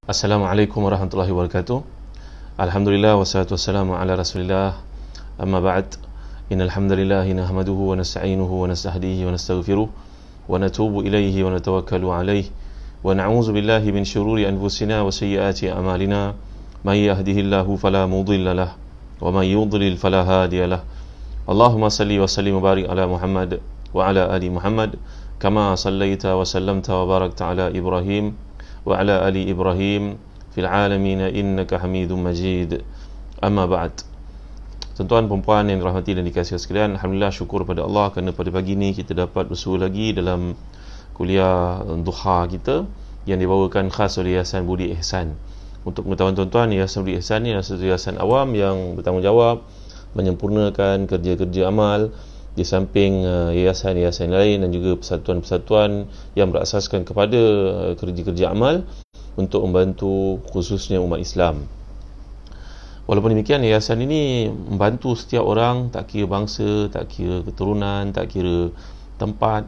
Assalamualaikum warahmatullahi wabarakatuh. Alhamdulillah wassalatu wassalamu ala Rasulillah. Amma ba'd. Innal hamdalillah nahmaduhu wa nasta'inuhu wa nastahdihi wa nastaghfiruh wa natubu ilayhi wa natawakkalu alayhi wa na'udzu billahi min shururi anfusina wa sayyiati a'malina. May yahdihillahu fala mudilla lahu wa may yudlil fala hadiya lahu. Allahumma salli wa sallim wa barik ala Muhammad wa ala ali Muhammad kama sallaita wa sallamta wa barakta ala Ibrahim wa ala ali Ibrahim fil alamin innaka Hamidum Majid. Amma ba'd. Tuan-tuan dan puan yang dirahmati dan dikasihi sekalian, alhamdulillah syukur pada Allah kerana pada pagi ini kita dapat bersua lagi dalam kuliah duha kita yang dibawakan khas oleh Yayasan Budi Ihsan. Untuk pengetahuan tuan-tuan, Yayasan Budi Ihsan ini adalah satu yayasan awam yang bertanggungjawab menyempurnakan kerja-kerja amal di samping yayasan-yayasan lain dan juga persatuan-persatuan yang berasaskan kepada kerja-kerja amal untuk membantu khususnya umat Islam. Walaupun demikian, yayasan ini membantu setiap orang, tak kira bangsa, tak kira keturunan, tak kira tempat,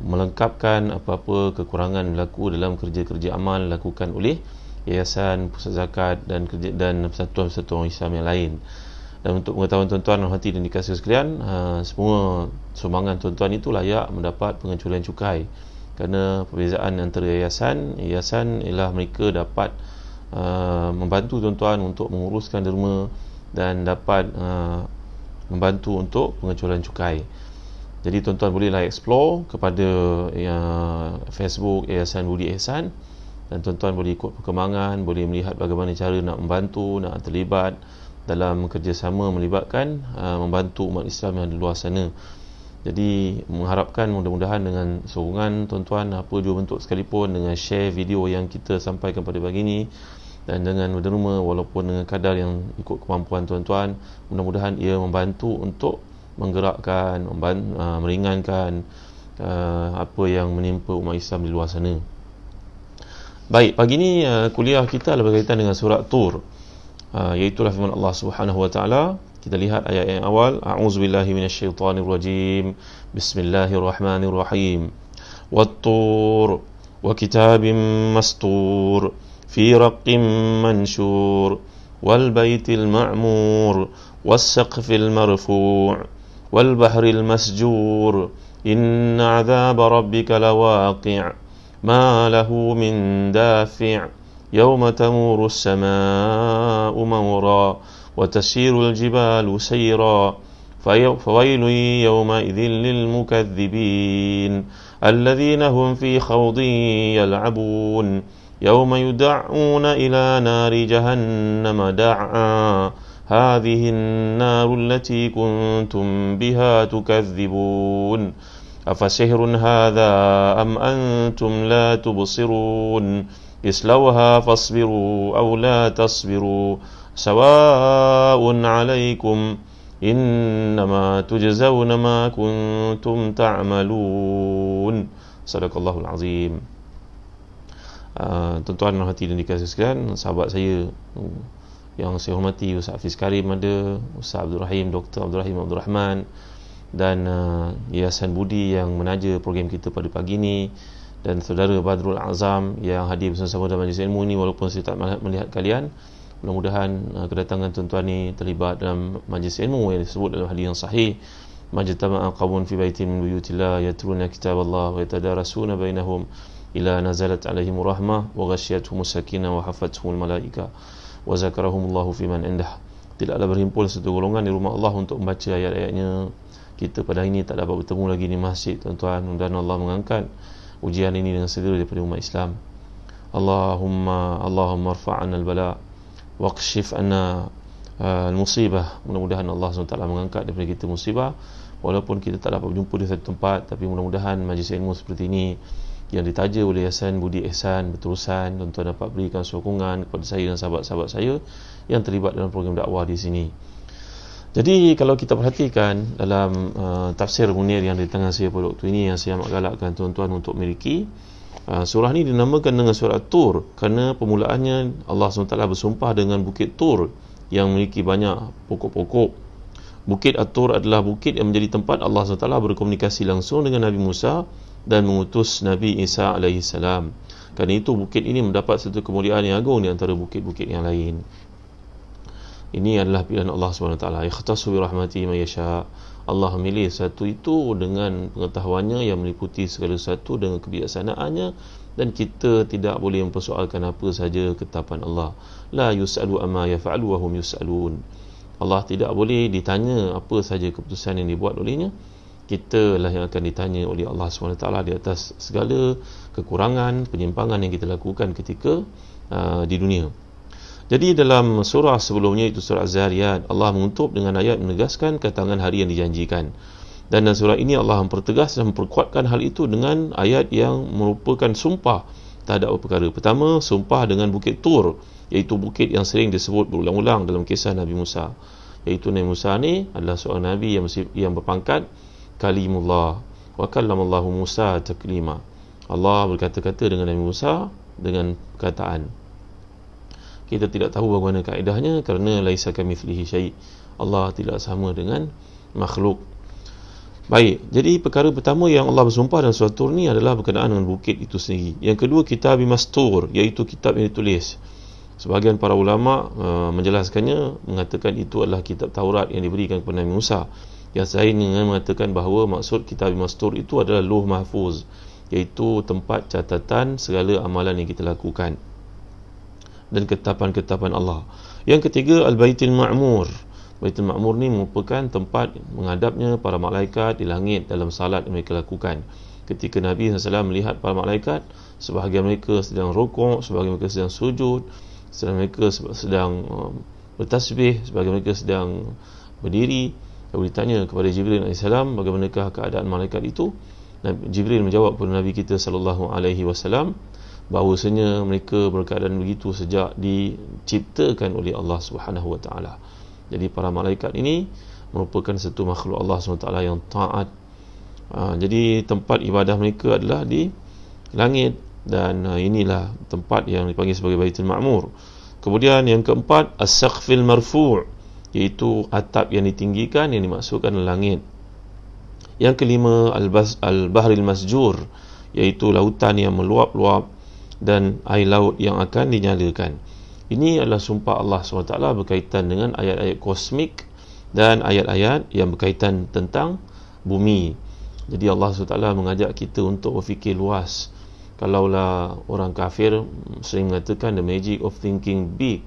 melengkapkan apa-apa kekurangan berlaku dalam kerja-kerja amal dilakukan oleh yayasan, pusat zakat dan persatuan-persatuan Islam yang lain. Dan untuk pengetahuan tuan-tuan dan hati dan dikasihi sekalian, semua sumbangan tuan-tuan itu layak mendapat pengecualian cukai. Kerana perbezaan antara yayasan ialah mereka dapat membantu tuan-tuan untuk menguruskan derma dan dapat membantu untuk pengecualian cukai. Jadi tuan-tuan bolehlah explore kepada Facebook Yayasan Budi Ihsan dan tuan-tuan boleh ikut perkembangan, boleh melihat bagaimana cara nak membantu, nak terlibat dalam kerjasama melibatkan membantu umat Islam yang di luar sana. Jadi mengharapkan mudah-mudahan dengan sokongan tuan-tuan apa jua bentuk sekalipun, dengan share video yang kita sampaikan pada pagi ini dan dengan berderma walaupun dengan kadar yang ikut kemampuan tuan-tuan, mudah-mudahan ia membantu untuk menggerakkan, meringankan apa yang menimpa umat Islam di luar sana. Baik, pagi ini kuliah kita adalah berkaitan dengan surat Tur, iaitulah firman Allah Subhanahu wa taala. Kita lihat ayat yang awal, a'udzubillahi minasyaitonirrajim, bismillahirrahmanirrahim, wat-tur wa kitabim mastur fi raqqim manshur wal baitil ma'mur was saqfil marfu' wal bahril masjur inna 'adzaba rabbika lawaqi' ma lahu min dafi' يوم تمور السماء مورا وتسير الجبال سيرا فويل يومئذ للمكذبين الذين هم في خوض يلعبون يوم يدعون إلى نار جهنم دعا هذه النار التي كنتم بها تكذبون أفسحر هذا أم أنتم لا تبصرون اصلوها فاصبروا أو لا تصبروا سواء عليكم إنما تجزون ما كنتم تعملون. Sadaqallahul Azim. Tuan-tuan dan hati dan dikasihi sekalian, sahabat saya yang saya hormati, Ustaz Hafiz Karim ada, Ustaz Abdul Rahim, Dr. Abdul Rahim Abdul Rahman dan Yayasan Budi yang menaja program kita pada pagi ini, dan saudara Badrul Azam yang hadir bersama-sama dalam majlis ilmu ini walaupun saya tak melihat kalian. Mudah-mudahan kedatangan tuan-tuan ni terlibat dalam majlis ilmu yang disebut dalam hadis yang sahih, majtama'a qawmun fi baitin min buyutillah yatluna kitaballah wa yatadarasuna bainahum ila nazalat alaihim rahmah wa ghasyiyatuhum sakinah wa hafathumul malaika wa zakarahumullahu fi man indah. Tidaklah berhimpun satu golongan di rumah Allah untuk membaca ayat-ayatnya. Kita pada hari ini tak dapat bertemu lagi di masjid, tuan-tuan. Mudah-mudahan Allah mengangkat ujian ini dengan segera daripada umat Islam. Allahumma arfa'na al-bala waqshif anna al-musibah. Mudah-mudahan Allah SWT mengangkat daripada kita musibah, walaupun kita tak dapat berjumpa di satu tempat, tapi mudah-mudahan majlis ilmu seperti ini yang ditaja oleh Yayasan Budi Ihsan berterusan, tuan-tuan dapat berikan sokongan kepada saya dan sahabat-sahabat saya yang terlibat dalam program dakwah di sini. Jadi kalau kita perhatikan dalam tafsir Munir yang di tangan saya pada waktu ini, yang saya amat galakkan tuan-tuan untuk miliki, surah ini dinamakan dengan surah Tur kerana permulaannya Allah SWT bersumpah dengan bukit Tur yang memiliki banyak pokok-pokok. Bukit At-Tur adalah bukit yang menjadi tempat Allah SWT berkomunikasi langsung dengan Nabi Musa dan mengutus Nabi Isa alaihi salam. Kerana itu bukit ini mendapat satu kemuliaan yang agung di antara bukit-bukit yang lain. Ini adalah pilihan Allah SWT. Ikhtasu bi rahmati man yasha. Allah memilih satu itu dengan pengetahuannya yang meliputi segala sesuatu dengan kebijaksanaannya, dan kita tidak boleh mempersoalkan apa saja ketetapan Allah. La yus'alu amma yaf'alu wa hum yus'alun. Allah tidak boleh ditanya apa saja keputusan yang dibuat olehnya. Kita lah yang akan ditanya oleh Allah SWT di atas segala kekurangan, penyimpangan yang kita lakukan ketika di dunia. Jadi dalam surah sebelumnya, itu surah Az-Zariyat, Allah mengutup dengan ayat menegaskan kedatangan hari yang dijanjikan. Dan dalam surah ini Allah mempertegas dan memperkuatkan hal itu dengan ayat yang merupakan sumpah terhadap perkara. Pertama, sumpah dengan bukit Tur, iaitu bukit yang sering disebut berulang-ulang dalam kisah Nabi Musa. Iaitu Nabi Musa ni adalah seorang Nabi yang berpangkat Kalimullah, wa kallamallahu Musa taklima. Allah berkata-kata dengan Nabi Musa dengan perkataan. Kita tidak tahu bagaimana kaedahnya kerana laisa kamitslihi syai'. Allah tidak sama dengan makhluk. Baik, jadi perkara pertama yang Allah bersumpah dalam surah Tur ni adalah berkenaan dengan bukit itu sendiri. Yang kedua, kitab mastur, iaitu kitab yang ditulis. Sebahagian para ulama menjelaskannya, mengatakan itu adalah kitab Taurat yang diberikan kepada Nabi Musa. Yang lain dengan mengatakan bahawa maksud kitab mastur itu adalah Lauh Mahfuz, iaitu tempat catatan segala amalan yang kita lakukan dan ketetapan-ketetapan Allah. Yang ketiga, Al-Baitul Ma'mur. Baitul Ma'mur ni merupakan tempat menghadapnya para malaikat di langit dalam salat yang mereka lakukan. Ketika Nabi SAW melihat para malaikat, sebahagian mereka sedang rukuk, sebahagian mereka sedang sujud, sebahagian mereka sedang bertasbih, sebahagian mereka sedang berdiri. Lalu ditanya kepada Jibril AS, bagaimanakah keadaan malaikat itu? Jibril menjawab kepada Nabi kita SAW bahawasanya mereka berkeadaan begitu sejak diciptakan oleh Allah Subhanahu Wa Taala. Jadi para malaikat ini merupakan satu makhluk Allah Subhanahu Wa Taala yang taat. Jadi tempat ibadah mereka adalah di langit, dan inilah tempat yang dipanggil sebagai Baitul Ma'mur. Kemudian yang keempat, As-Saqfil Marfu', iaitu atap yang ditinggikan yang dimaksudkan langit. Yang kelima, Al-Bahril Masjur, iaitu lautan yang meluap-luap dan air laut yang akan dinyalakan. Ini adalah sumpah Allah SWT berkaitan dengan ayat-ayat kosmik dan ayat-ayat yang berkaitan tentang bumi. Jadi Allah SWT mengajak kita untuk berfikir luas. Kalaulah orang kafir sering mengatakan the magic of thinking big,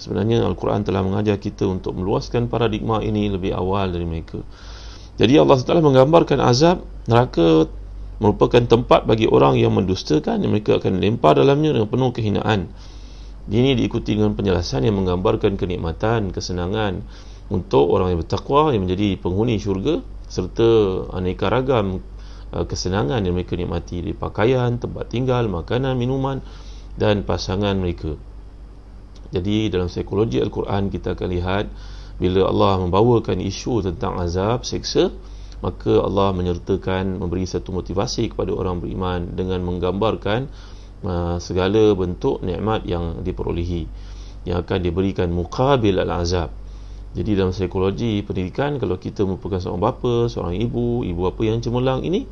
sebenarnya Al-Quran telah mengajar kita untuk meluaskan paradigma ini lebih awal dari mereka. Jadi Allah SWT menggambarkan azab neraka merupakan tempat bagi orang yang mendustakan, yang mereka akan lempar dalamnya dengan penuh kehinaan. Ini diikuti dengan penjelasan yang menggambarkan kenikmatan, kesenangan untuk orang yang bertakwa, yang menjadi penghuni syurga, serta aneka ragam kesenangan yang mereka nikmati di pakaian, tempat tinggal, makanan, minuman dan pasangan mereka. Jadi dalam psikologi Al-Quran kita akan lihat, bila Allah membawakan isu tentang azab, seksa, maka Allah menyertakan, memberi satu motivasi kepada orang beriman dengan menggambarkan segala bentuk nikmat yang diperolehi, yang akan diberikan muqabil al-azab. Jadi dalam psikologi pendidikan, kalau kita merupakan seorang bapa, seorang ibu apa yang cemerlang ini,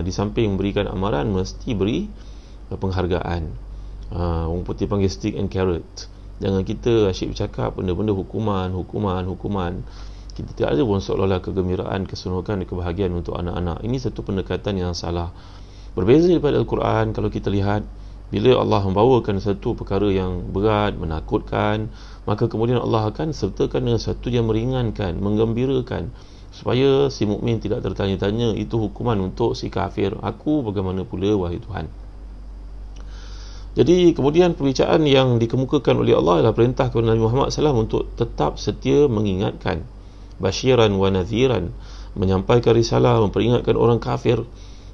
di samping memberikan amaran, mesti beri penghargaan. Orang putih panggil stick and carrot. Jangan kita asyik bercakap benda-benda hukuman. Kita tidak ada pun seolah-olah kegembiraan, keseronokan dan kebahagiaan untuk anak-anak. Ini satu pendekatan yang salah. Berbeza daripada Al-Quran, kalau kita lihat, bila Allah membawakan satu perkara yang berat, menakutkan, maka kemudian Allah akan sertakan dengan satu yang meringankan, menggembirakan, supaya si mukmin tidak tertanya-tanya, itu hukuman untuk si kafir, aku bagaimana pula wahai Tuhan. Jadi kemudian perbicaraan yang dikemukakan oleh Allah adalah perintah kepada Nabi Muhammad SAW untuk tetap setia mengingatkan, basyiran wa nadhiran, menyampaikan risalah, memperingatkan orang kafir,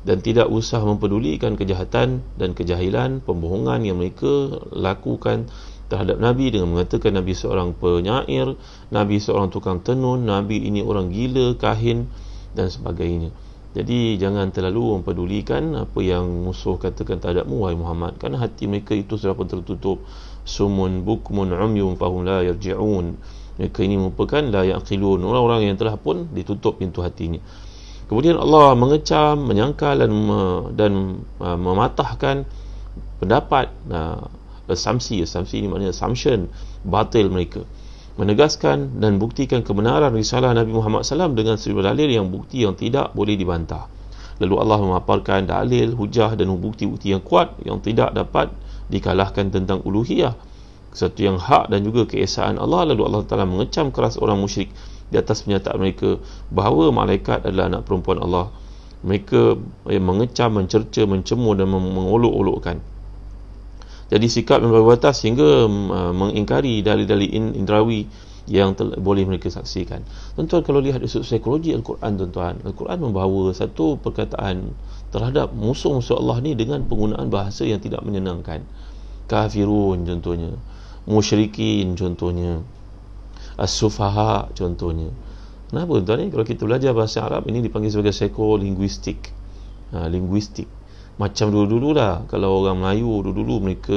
dan tidak usah mempedulikan kejahatan dan kejahilan, pembohongan yang mereka lakukan terhadap Nabi dengan mengatakan Nabi seorang penyair, Nabi seorang tukang tenun, Nabi ini orang gila, kahin dan sebagainya. Jadi jangan terlalu mempedulikan apa yang musuh katakan terhadapmu wahai Muhammad, kerana hati mereka itu sudah pun tertutup. Sumun bukmun umyun fahum la yarji'un. Mereka ini merupakan la yaqilun, orang-orang yang telah pun ditutup pintu hatinya. Kemudian Allah mengecam, menyangkal dan mematahkan pendapat, asumsi ni maknanya assumption batil mereka, menegaskan dan buktikan kebenaran risalah Nabi Muhammad SAW dengan sejumlah dalil yang bukti yang tidak boleh dibantah. Lalu Allah memaparkan dalil, hujah dan bukti-bukti yang kuat yang tidak dapat dikalahkan tentang uluhiyah, satu yang hak dan juga keesaan Allah. Lalu Allah Ta'ala mengecam keras orang musyrik di atas pernyataan mereka bahawa malaikat adalah anak perempuan Allah. Mereka mengecam, mencerca, mencemooh dan mengolok-olokkan. Jadi sikap yang berbatas hingga mengingkari dalil-dalil indrawi yang boleh mereka saksikan. Tuan-tuan, kalau lihat dari sudut psikologi Al-Quran, tuan-tuan, Al-Quran membawa satu perkataan terhadap musuh-musuh Allah ni dengan penggunaan bahasa yang tidak menyenangkan. Kafirun contohnya, musyrikin contohnya, as-sufaha contohnya. Kenapa tuan-tuan ni? Kalau kita belajar bahasa Arab, ini dipanggil sebagai psikolinguistik. Linguistik. Macam dulu-dulu lah, kalau orang Melayu dulu-dulu mereka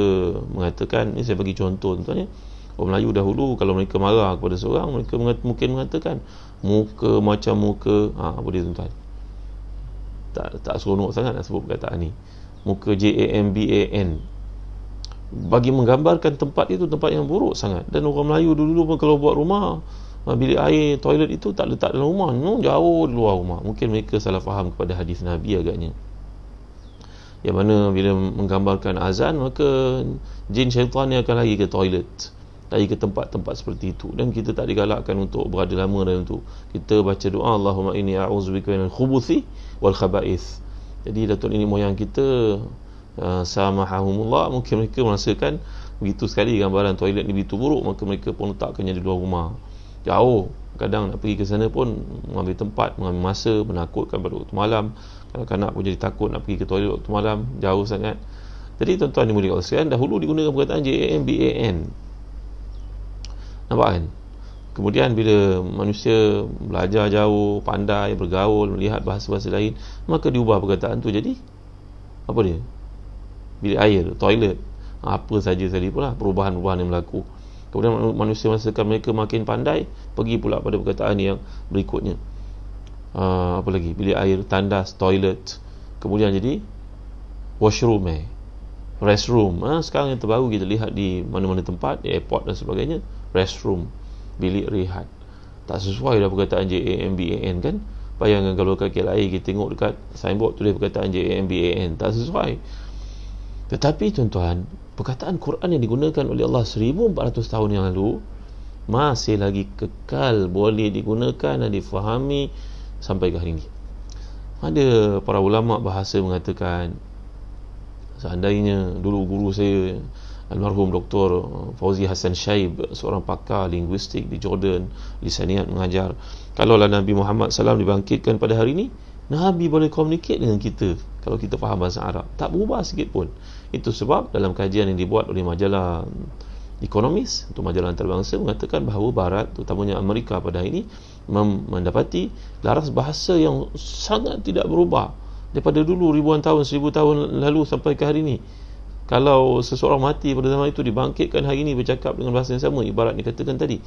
mengatakan, ni saya bagi contoh tuan-tuan ya, orang Melayu dahulu kalau mereka marah kepada seorang, mereka mungkin mengatakan muka macam muka, boleh tuan-tuan, tak seronok sangat nak sebut perkataan ni, muka JAMBAN, bagi menggambarkan tempat itu tempat yang buruk sangat. Dan orang Melayu dulu-dulu pun kalau buat rumah, bilik air, toilet itu tak letak dalam rumah, jauh di luar rumah. Mungkin mereka salah faham kepada hadis Nabi agaknya, yang mana bila menggambarkan azan, maka jin syaitan ni akan lari ke toilet, lari ke tempat-tempat seperti itu. Dan kita tak digalakkan untuk berada lama dalam itu. Kita baca doa, Allahumma inni a'udzubika minal khubuthi wal khaba'ith. Jadi datuk nenek moyang kita, samahahumullah, mungkin mereka merasakan begitu sekali gambaran toilet ni begitu buruk, maka mereka pun letakkannya di luar rumah, jauh. Kadang nak pergi ke sana pun mengambil tempat, mengambil masa, menakutkan pada waktu malam. Kanak-kanak pun jadi takut nak pergi ke toilet waktu malam, jauh sangat. Jadi tuan-tuan dimuliakan Allah sekalian, dahulu digunakan perkataan JAMBAN. Nampak kan? Kemudian bila manusia belajar jauh, pandai, bergaul, melihat bahasa-bahasa lain, maka diubah perkataan tu jadi apa dia? Bilik air, toilet, apa saja tadi pula perubahan-perubahan yang berlaku. Kemudian manusia merasakan mereka makin pandai, pergi pula pada perkataan yang berikutnya. Apa lagi? Bilik air, tandas, toilet. Kemudian jadi washroom, restroom. Sekarang yang terbaru kita lihat di mana-mana tempat, di airport dan sebagainya, restroom, bilik rehat. Tak sesuai dah perkataan JAMBAN kan? Bayangkan kalau kat KLIA kita tengok dekat signboard tulis perkataan JAMBAN, tak sesuai. Tetapi tuan-tuan, perkataan Quran yang digunakan oleh Allah 1400 tahun yang lalu masih lagi kekal boleh digunakan dan difahami sampai ke hari ini. Ada para ulama bahasa mengatakan, seandainya dulu guru saya almarhum Dr. Fauzi Hassan Shaib, seorang pakar linguistik di Jordan, lisaniat mengajar, kalaulah Nabi Muhammad SAW dibangkitkan pada hari ini, Nabi boleh communicate dengan kita kalau kita faham bahasa Arab, tak berubah sikit pun. Itu sebab dalam kajian yang dibuat oleh majalah Economist, untuk majalah antarabangsa, mengatakan bahawa Barat, terutamanya Amerika pada hari ini, mendapati laras bahasa yang sangat tidak berubah daripada dulu ribuan tahun, 1000 tahun lalu sampai ke hari ini. Kalau seseorang mati pada zaman itu dibangkitkan hari ini bercakap dengan bahasa yang sama, ibarat dikatakan tadi,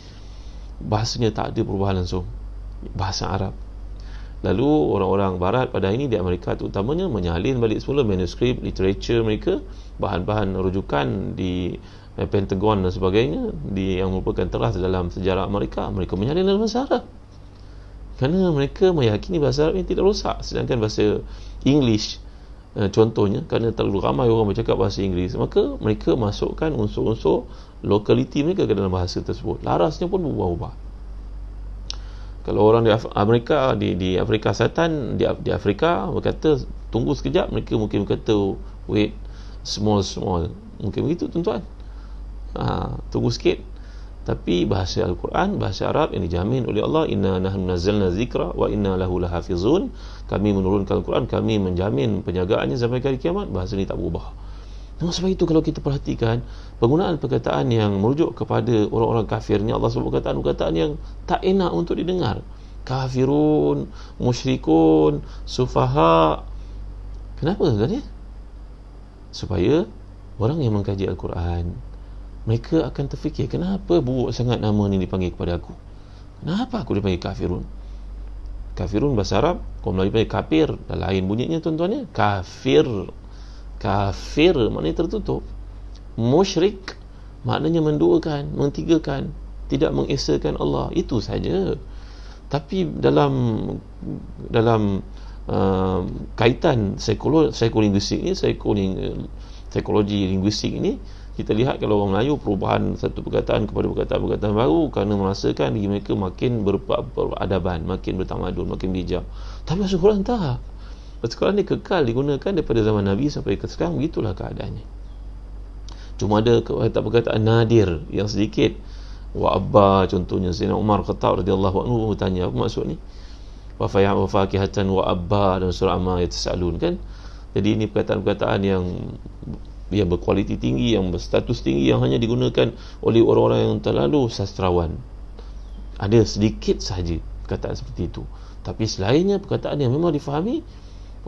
bahasanya tak ada perubahan langsung, bahasa Arab. Lalu orang-orang Barat pada hari ini di Amerika terutamanya menyalin balik semula manuskrip literature mereka, bahan-bahan rujukan di Pentagon dan sebagainya, yang merupakan teras dalam sejarah Amerika, mereka menyalin dalam bahasa Arab kerana mereka meyakini bahasa Arab ini tidak rosak. Sedangkan bahasa English contohnya, kerana terlalu ramai orang bercakap bahasa Inggeris, maka mereka masukkan unsur-unsur lokaliti mereka ke dalam bahasa tersebut, larasnya pun berubah-ubah. Kalau orang di Amerika, di Afrika Selatan, di Afrika berkata tunggu sekejap, mereka mungkin berkata wait, small, mungkin begitu tuan-tuan. Tunggu sikit. Tapi bahasa Al-Quran, bahasa Arab yang dijamin oleh Allah, inna nahnu nazzalna zikra wa inna lahu lahafizun, kami menurunkan Al-Quran, kami menjamin penjagaannya sampai hari kiamat. Bahasa ini tak berubah. Nah, sebab itu kalau kita perhatikan penggunaan perkataan yang merujuk kepada orang-orang kafir ni, Allah sebut perkataan yang tak enak untuk didengar. Kafirun, musyrikun, sufaha. Kenapa tuan-tuan ya? Supaya orang yang mengkaji Al-Quran, mereka akan terfikir, kenapa buruk sangat nama ni dipanggil kepada aku? Kenapa aku dipanggil kafirun? Kafirun bahasa Arab, kalau Melayu panggil kafir, dah lain bunyinya tuan-tuan ya. Kafir, Kafir maknanya tertutup. Musyrik maknanya menduakan, mentigakan, tidak mengesakan Allah. Itu saja. Tapi dalam kaitan psikolinguistik ni, psikologi linguistik ini, kita lihat kalau orang Melayu perubahan satu perkataan kepada perkataan baru kerana merasakan diri mereka makin beradaban, makin bertamadun, makin bijak. Tapi bahasa Quran tak. Bahasa Quran ni kekal digunakan daripada zaman Nabi sampai ke sekarang. Begitulah keadaannya. Cuma ada perkataan nadir yang sedikit. Wa abba, contohnya Sayyidina Umar Khattab radhiyallahu anhu bertanya, apa maksud ni? Wa fakihatan wa abba, dalam surah Amma yatasaalun, kan? Jadi ini perkataan-perkataan yang berkualiti tinggi, yang berstatus tinggi, yang hanya digunakan oleh orang-orang yang terlalu sastrawan. Ada sedikit sahaja perkataan seperti itu. Tapi selainnya perkataan yang memang difahami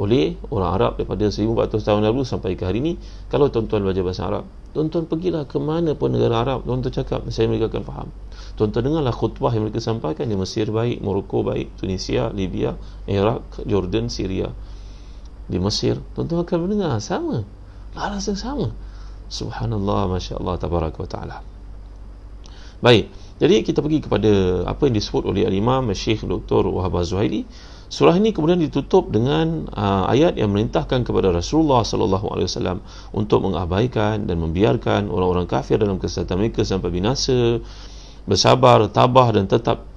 oleh orang Arab daripada 1400 tahun lalu sampai ke hari ini. Kalau tuan-tuan belajar bahasa Arab, tuan-tuan pergilah ke mana pun negara Arab, tuan-tuan cakap, saya mereka akan faham. Tuan-tuan dengarlah khutbah yang mereka sampaikan di Mesir baik, Morocco baik, Tunisia, Libya, Iraq, Jordan, Syria, di Mesir, tuan-tuan akan mendengar sama, laras yang sama. Subhanallah, Masya Allah, Tabaraka wa Ta'ala. Baik, jadi kita pergi kepada apa yang disebut oleh Al-Imam Syekh Dr. Wahab Az-Zuhaili. Surah ini kemudian ditutup dengan ayat yang merintahkan kepada Rasulullah sallallahu alaihi wasallam untuk mengabaikan dan membiarkan orang-orang kafir dalam kesesatan mereka sampai binasa, bersabar, tabah dan tetap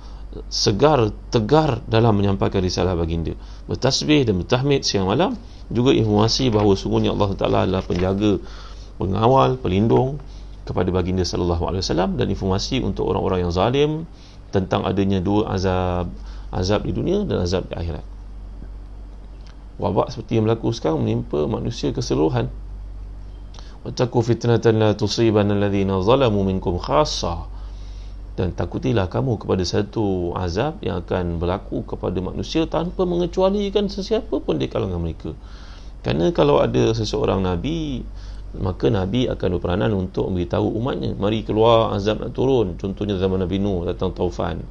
segar, tegar dalam menyampaikan risalah baginda, bertasbih dan bertahmid siang malam. Juga informasi bahawa sungguhnya Allah Ta'ala adalah penjaga, pengawal, pelindung kepada baginda sallallahu alaihi wasallam, dan informasi untuk orang-orang yang zalim tentang adanya dua azab di dunia dan azab di akhirat. Wabak seperti yang berlaku sekarang menimpa manusia keseluruhan. Wattaqu fitnatan la tusibanna alladhina zalamu minkum khassa. Dan takutilah kamu kepada satu azab yang akan berlaku kepada manusia tanpa mengecualikan sesiapa pun di kalangan mereka. Kerana kalau ada seseorang Nabi, maka Nabi akan berperanan untuk memberitahu umatnya, mari keluar, azab nak turun. Contohnya zaman Nabi Nuh datang taufan,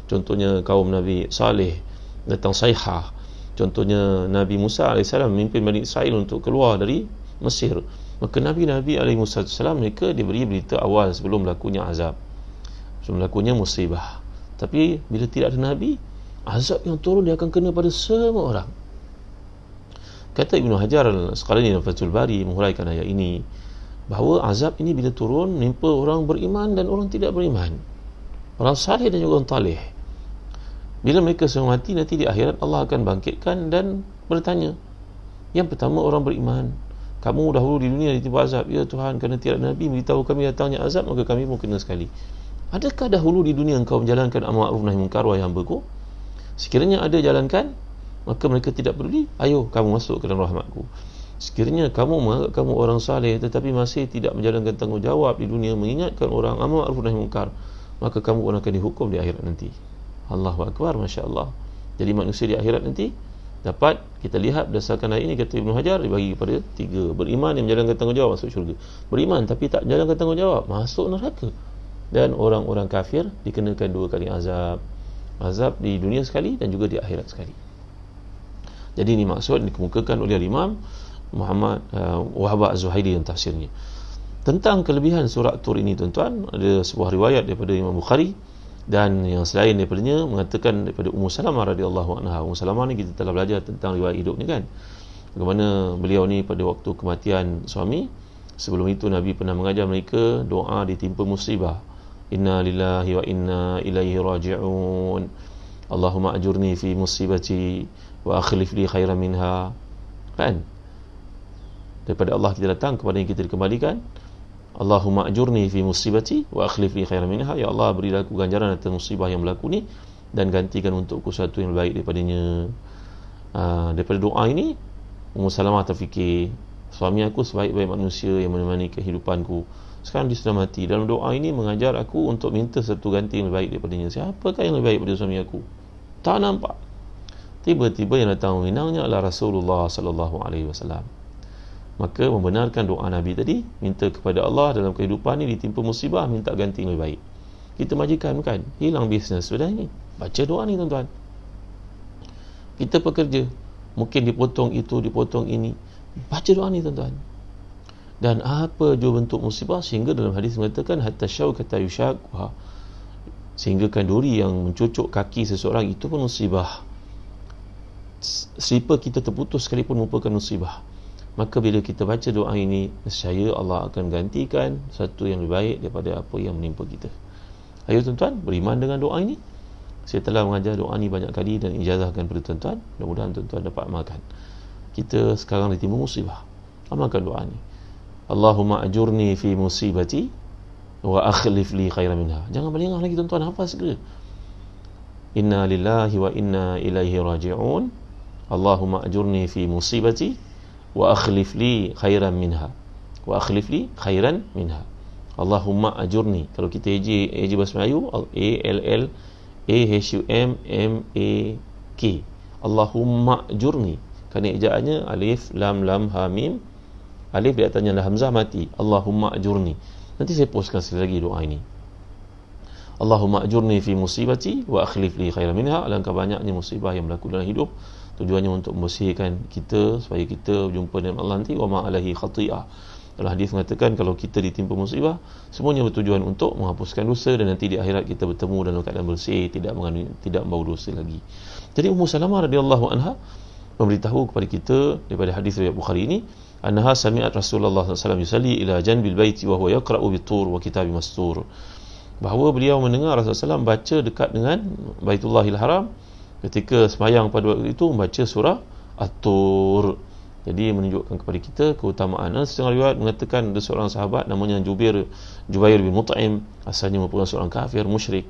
contohnya kaum Nabi Saleh datang sayhah, contohnya Nabi Musa AS memimpin Bani Israel untuk keluar dari Mesir. Maka Nabi-Nabi AS mereka diberi berita awal sebelum berlakunya azab, sebelum berlakunya musibah. Tapi bila tidak ada Nabi, azab yang turun dia akan kena pada semua orang. Kata Ibnu Hajar Al-Asqalani dalam Fathul Bari menghuraikan ayat ini, bahawa azab ini bila turun menimpa orang beriman dan orang tidak beriman, orang saleh dan juga orang taleh. Bila mereka semua mati, nanti di akhirat Allah akan bangkitkan dan bertanya. Yang pertama, orang beriman, kamu dahulu di dunia ditimpa azab. Ya Tuhan, kerana tidak Nabi beritahu kami datangnya azab, maka kami pun kena sekali. Adakah dahulu di dunia engkau menjalankan amar ma'ruf nahi munkar, wahai hamba-Ku? Sekiranya ada jalankan, maka mereka tidak peduli. Ayo kamu masuk ke dalam rahmatku. Sekiranya kamu menganggap kamu orang saleh tetapi masih tidak menjalankan tanggungjawab di dunia, mengingatkan orang amar ma'ruf nahi munkar, maka kamu pun akan dihukum di akhirat nanti. Allahu Akbar, Masya Allah. Jadi manusia di akhirat nanti dapat kita lihat berdasarkan ayat ini, kata Ibnu Hajar, dibagi kepada tiga. Beriman yang menjalankan tanggungjawab masuk syurga, beriman tapi tak menjalankan tanggungjawab masuk neraka, dan orang-orang kafir dikenakan dua kali azab, azab di dunia sekali dan juga di akhirat sekali. Jadi ini maksud dikemukakan oleh Imam Muhammad Wahab Az-Zuhaili dan tafsirnya. Tentang kelebihan surah Tur ini, tuan-tuan, ada sebuah riwayat daripada Imam Bukhari dan yang selain daripadanya mengatakan daripada Ummu Salamah radhiyallahu anha. Ummu Salamah ni kita telah belajar tentang riwayat hidup ni, kan, bagaimana beliau ni pada waktu kematian suami, sebelum itu Nabi pernah mengajar mereka doa ditimpa musibah. Inna lillahi wa inna ilaihi raji'un. Allahumma ajurni fi musibati wa akhlif li khairan minha. Kan? Daripada Allah kita datang, kepada yang kita dikembalikan. Allahumma ajurni fi musibati wa akhlif li khairan minha. Ya Allah, berilah aku ganjaran atas musibah yang berlaku ni dan gantikan untukku sesuatu yang baik daripadanya. Daripada doa ini, Ummu Salamah terfikir, suami aku sebaik-baik manusia yang menemani kehidupanku, sekarang dia sudah mati. Dalam doa ini mengajar aku untuk minta satu ganti yang lebih baik daripadanya. Siapakah yang lebih baik daripada suami aku? Tak nampak. Tiba-tiba yang datang meminangnya adalah Rasulullah sallallahu alaihi wasallam. Maka membenarkan doa Nabi tadi, minta kepada Allah dalam kehidupan ni ditimpa musibah, minta ganti yang lebih baik. Kita majikan, kan, hilang bisnes sudah ni, baca doa ni, tuan-tuan. Kita pekerja, mungkin dipotong itu, dipotong ini, baca doa ni, tuan-tuan. Dan apa jua bentuk musibah, sehingga dalam hadis mengatakan hatta syaukata yushaq, sehingga kan duri yang mencucuk kaki seseorang itu pun musibah. Selipar kita terputus sekalipun merupakan musibah. Maka bila kita baca doa ini, nescaya Allah akan gantikan satu yang lebih baik daripada apa yang menimpa kita. Ayo tuan-tuan, beriman dengan doa ini. Saya telah mengajar doa ini banyak kali dan ijazahkan kepada tuan-tuan. Mudah-mudahan tuan-tuan dapat amalkan. Kita sekarang ditimpa musibah, amalkan doa ini. Allahumma ajurni fi musibati wa akhlif li khairan minha. Jangan melengah lagi tuan-tuan, hafal segera. Inna lillahi wa inna ilaihi raji'un. Allahumma ajurni fi musibati wa akhlif li khairan minha. Wa akhlif li khairan minha. Allahumma ajurni. Kalau kita eji bahasa Melayu, ALLAHUMMAK. Allahumma ajurni. Kerana ejaannya alif lam lam ha mim. Alif di atasnya adalah hamzah mati. Allahumma ajurni. Nanti saya postkan sekali lagi doa ini. Allahumma ajurni fi musibati wa akhlif li khairan minha. Alangkah banyaknya musibah yang berlaku dalam hidup, tujuannya untuk membersihkan kita supaya kita berjumpa dengan Allah nanti. Wa ma alaihi khati'ah. Dalam hadis mengatakan kalau kita ditimpa musibah, semuanya bertujuan untuk menghapuskan dosa, dan nanti di akhirat kita bertemu dalam keadaan bersih, tidak membawa dosa lagi. Jadi Ummu Salamah radhiyallahu anha memberitahu kepada kita daripada hadis riwayat Bukhari ini, annaha sami'at Rasulullah sallallahu alaihi wasallam yusalli ila janbil baiti wa huwa yaqra'u bit-tur wa kitabim mastur. Bahawa beliau mendengar Rasulullah SAW baca dekat dengan Baitullahil Haram ketika sembahyang pada waktu itu membaca surah At-Tur. Jadi menunjukkan kepada kita keutamaan. Setengah riwayat mengatakan ada seorang sahabat namanya Jubair bin Mut'im, asalnya merupakan seorang kafir musyrik,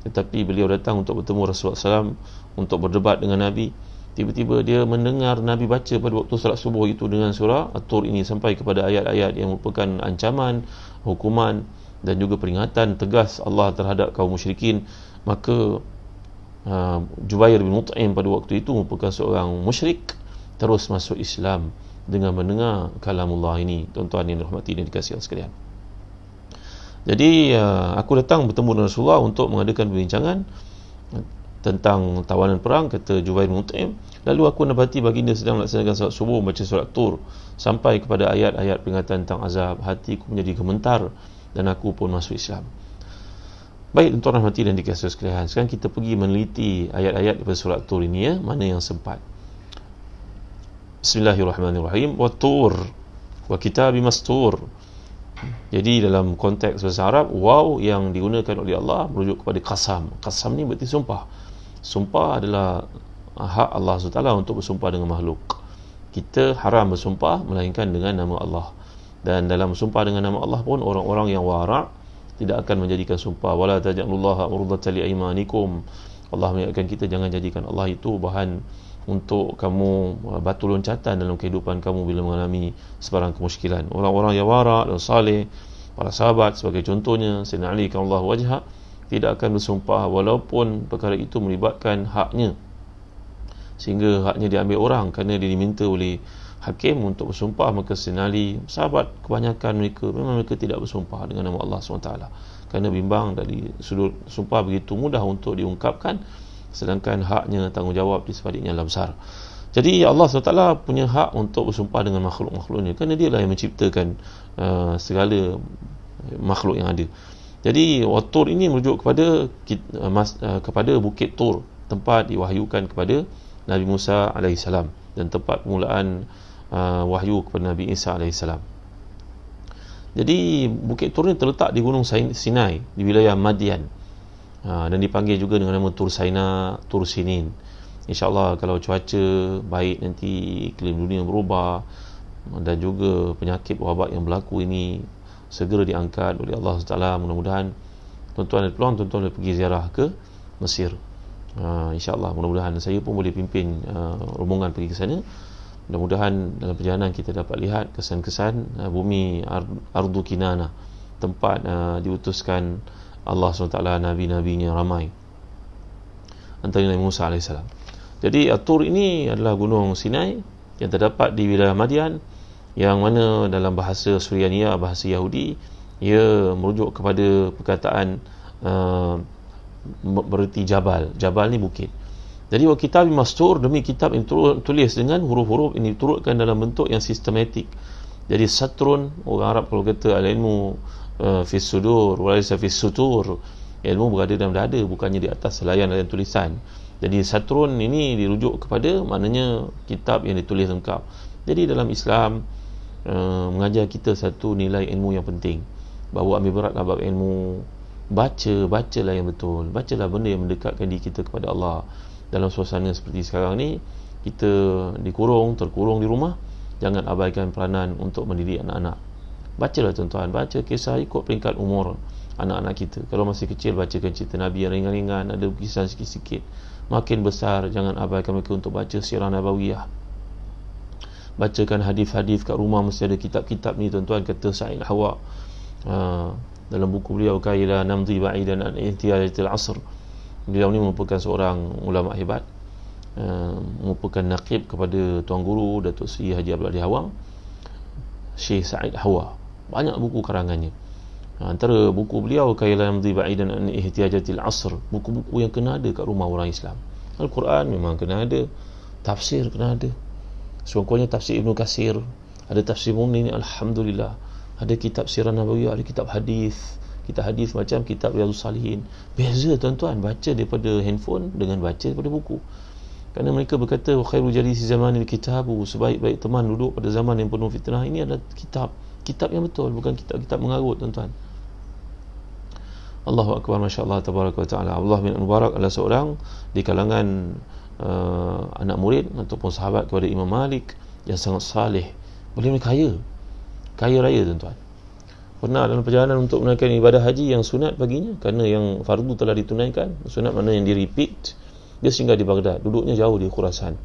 tetapi beliau datang untuk bertemu Rasulullah SAW untuk berdebat dengan Nabi. Tiba-tiba dia mendengar Nabi baca pada waktu salat subuh itu dengan surah At-Tur ini sampai kepada ayat-ayat yang merupakan ancaman, hukuman dan juga peringatan tegas Allah terhadap kaum musyrikin. Maka Jubair bin Mut'im pada waktu itu merupakan seorang musyrik, terus masuk Islam dengan mendengar kalamullah ini. Tuan-tuan yang dirahmati dan dikasihi Allah sekalian. Jadi aku datang bertemu dengan Rasulullah untuk mengadakan perbincangan tentang tawanan perang, kata Jubair bin Mut'im. Lalu aku dapati baginda sedang melaksanakan salat subuh membaca surat Tur sampai kepada ayat-ayat peringatan tentang azab. Hatiku menjadi gemetar dan aku pun masuk Islam. Baik tuan-tuan rahmati dan dikasihi sekalian, sekarang kita pergi meneliti ayat-ayat daripada surat Tur ini, mana yang sempat. Bismillahirrahmanirrahim. Wa Tur wa kitabim mastur. Jadi dalam konteks bahasa Arab, waw yang digunakan oleh Allah merujuk kepada qasam. Qasam ni berarti sumpah. Sumpah adalah hak Allah SWT untuk bersumpah dengan makhluk. Kita haram bersumpah melainkan dengan nama Allah. Dan dalam sumpah dengan nama Allah pun, orang-orang yang wara' tidak akan menjadikan sumpah. Wala taj'alullaha urdatan liaymanikum. Allah mengingatkan kita, jangan jadikan Allah itu bahan untuk kamu batu loncatan dalam kehidupan kamu bila mengalami sebarang kemusykilan. Orang-orang yang wara' dan saleh, para sahabat sebagai contohnya, Sayyidina Ali karramallahu wajhah, tidak akan bersumpah walaupun perkara itu melibatkan haknya, sehingga haknya diambil orang kerana dia diminta oleh hakim untuk bersumpah. Maka Sayyidina Ali, sahabat kebanyakan mereka tidak bersumpah dengan nama Allah SWT kerana bimbang dari sudut sumpah begitu mudah untuk diungkapkan, sedangkan haknya, tanggungjawab di sebaliknya adalah besar. Jadi Allah SWT punya hak untuk bersumpah dengan makhluk-makhluknya kerana dia lah yang menciptakan segala makhluk yang ada. Jadi Tur ini merujuk kepada Bukit Tur, tempat diwahyukan kepada Nabi Musa AS dan tempat permulaan wahyu kepada Nabi Isa AS. Jadi Bukit Tur ini terletak di Gunung Sinai di wilayah Madian, dan dipanggil juga dengan nama Tur Saina, Tur Sinin. InsyaAllah kalau cuaca baik nanti, iklim dunia berubah dan juga penyakit wabak yang berlaku ini segera diangkat oleh Allah SWT. Mudah-mudahan tuan-tuan ada peluang, tuan-tuan boleh pergi ziarah ke Mesir. InsyaAllah mudah-mudahan saya pun boleh pimpin rombongan pergi ke sana. Mudah-mudahan dalam perjalanan kita dapat lihat kesan-kesan bumi Ardu Kinana, tempat diutuskan Allah SWT Nabi-Nabinya ramai, antara Nabi Musa AS. Jadi Tur ini adalah Gunung Sinai yang terdapat di wilayah Madian, yang mana dalam bahasa Suryaniyah, bahasa Yahudi, ia merujuk kepada perkataan bererti jabal. Jabal ni bukit. Jadi wa kitabim mastur, demi kitab yang tulis dengan huruf-huruf ini diturutkan dalam bentuk yang sistematik, Jadi satrun, orang Arab kalau kata al-ilmu fi sudur walaysa fi sutur, ilmu berada dalam dada, bukannya di atas layan-layan tulisan. Jadi satrun ini dirujuk kepada maknanya kitab yang ditulis lengkap. Jadi dalam Islam mengajar kita satu nilai ilmu yang penting, bahawa ambil beratlah bab ilmu. Bacalah yang betul, bacalah benda yang mendekatkan diri kita kepada Allah. Dalam suasana seperti sekarang ni, kita terkurung di rumah, jangan abaikan peranan untuk mendidik anak-anak. Bacalah tuan-tuan, baca kisah ikut peringkat umur anak-anak kita. Kalau masih kecil, bacakan cerita Nabi yang ringan-ringan, ada kisah sikit-sikit. Makin besar, jangan abaikan mereka untuk baca sirah Nabawiyah. Bacakan hadis-hadis kat rumah, mesti ada kitab-kitab ni tuan-tuan. Kata Sa'id Hawa dalam buku beliau Kaila Namdi Ba'idan an Ihtiyajatil Asr, beliau ni merupakan seorang ulama hebat, merupakan naqib kepada Tuan Guru Datuk Seri Haji Abdul Adil Hawang, Syekh Sa'id Hawa. Banyak buku karangannya. Antara buku beliau Kaila Namdi Ba'idan an Ihtiyajatil Asr, buku-buku yang kena ada kat rumah orang Islam. Al-Quran memang kena ada, tafsir kena ada. Sekurang-kurangnya tafsir Ibn Katsir, ada tafsir Mu'min, alhamdulillah. Ada kitab sirah Nabawiyah, ada kitab hadis macam kitab Riyadhus Salihin. Beza tuan-tuan, baca daripada handphone dengan baca daripada buku. Kerana mereka berkata khairu jalisi zamanil kitabu, sebaik-baik teman duduk pada zaman yang penuh fitnah ini adalah kitab yang betul, bukan kitab mengarut tuan-tuan. Allahu akbar, masya-Allah, tabaraka wa taala. Abdullah bin Mubarak adalah seorang di kalangan anak murid ataupun sahabat kepada Imam Malik yang sangat saleh. Beliau kaya raya tuan-tuan. Pernah dalam perjalanan untuk menunaikan ibadah haji yang sunat baginya, kerana yang fardu telah ditunaikan, sunat mana yang di-repeat, dia singgah di Baghdad, duduknya jauh di Khurasan.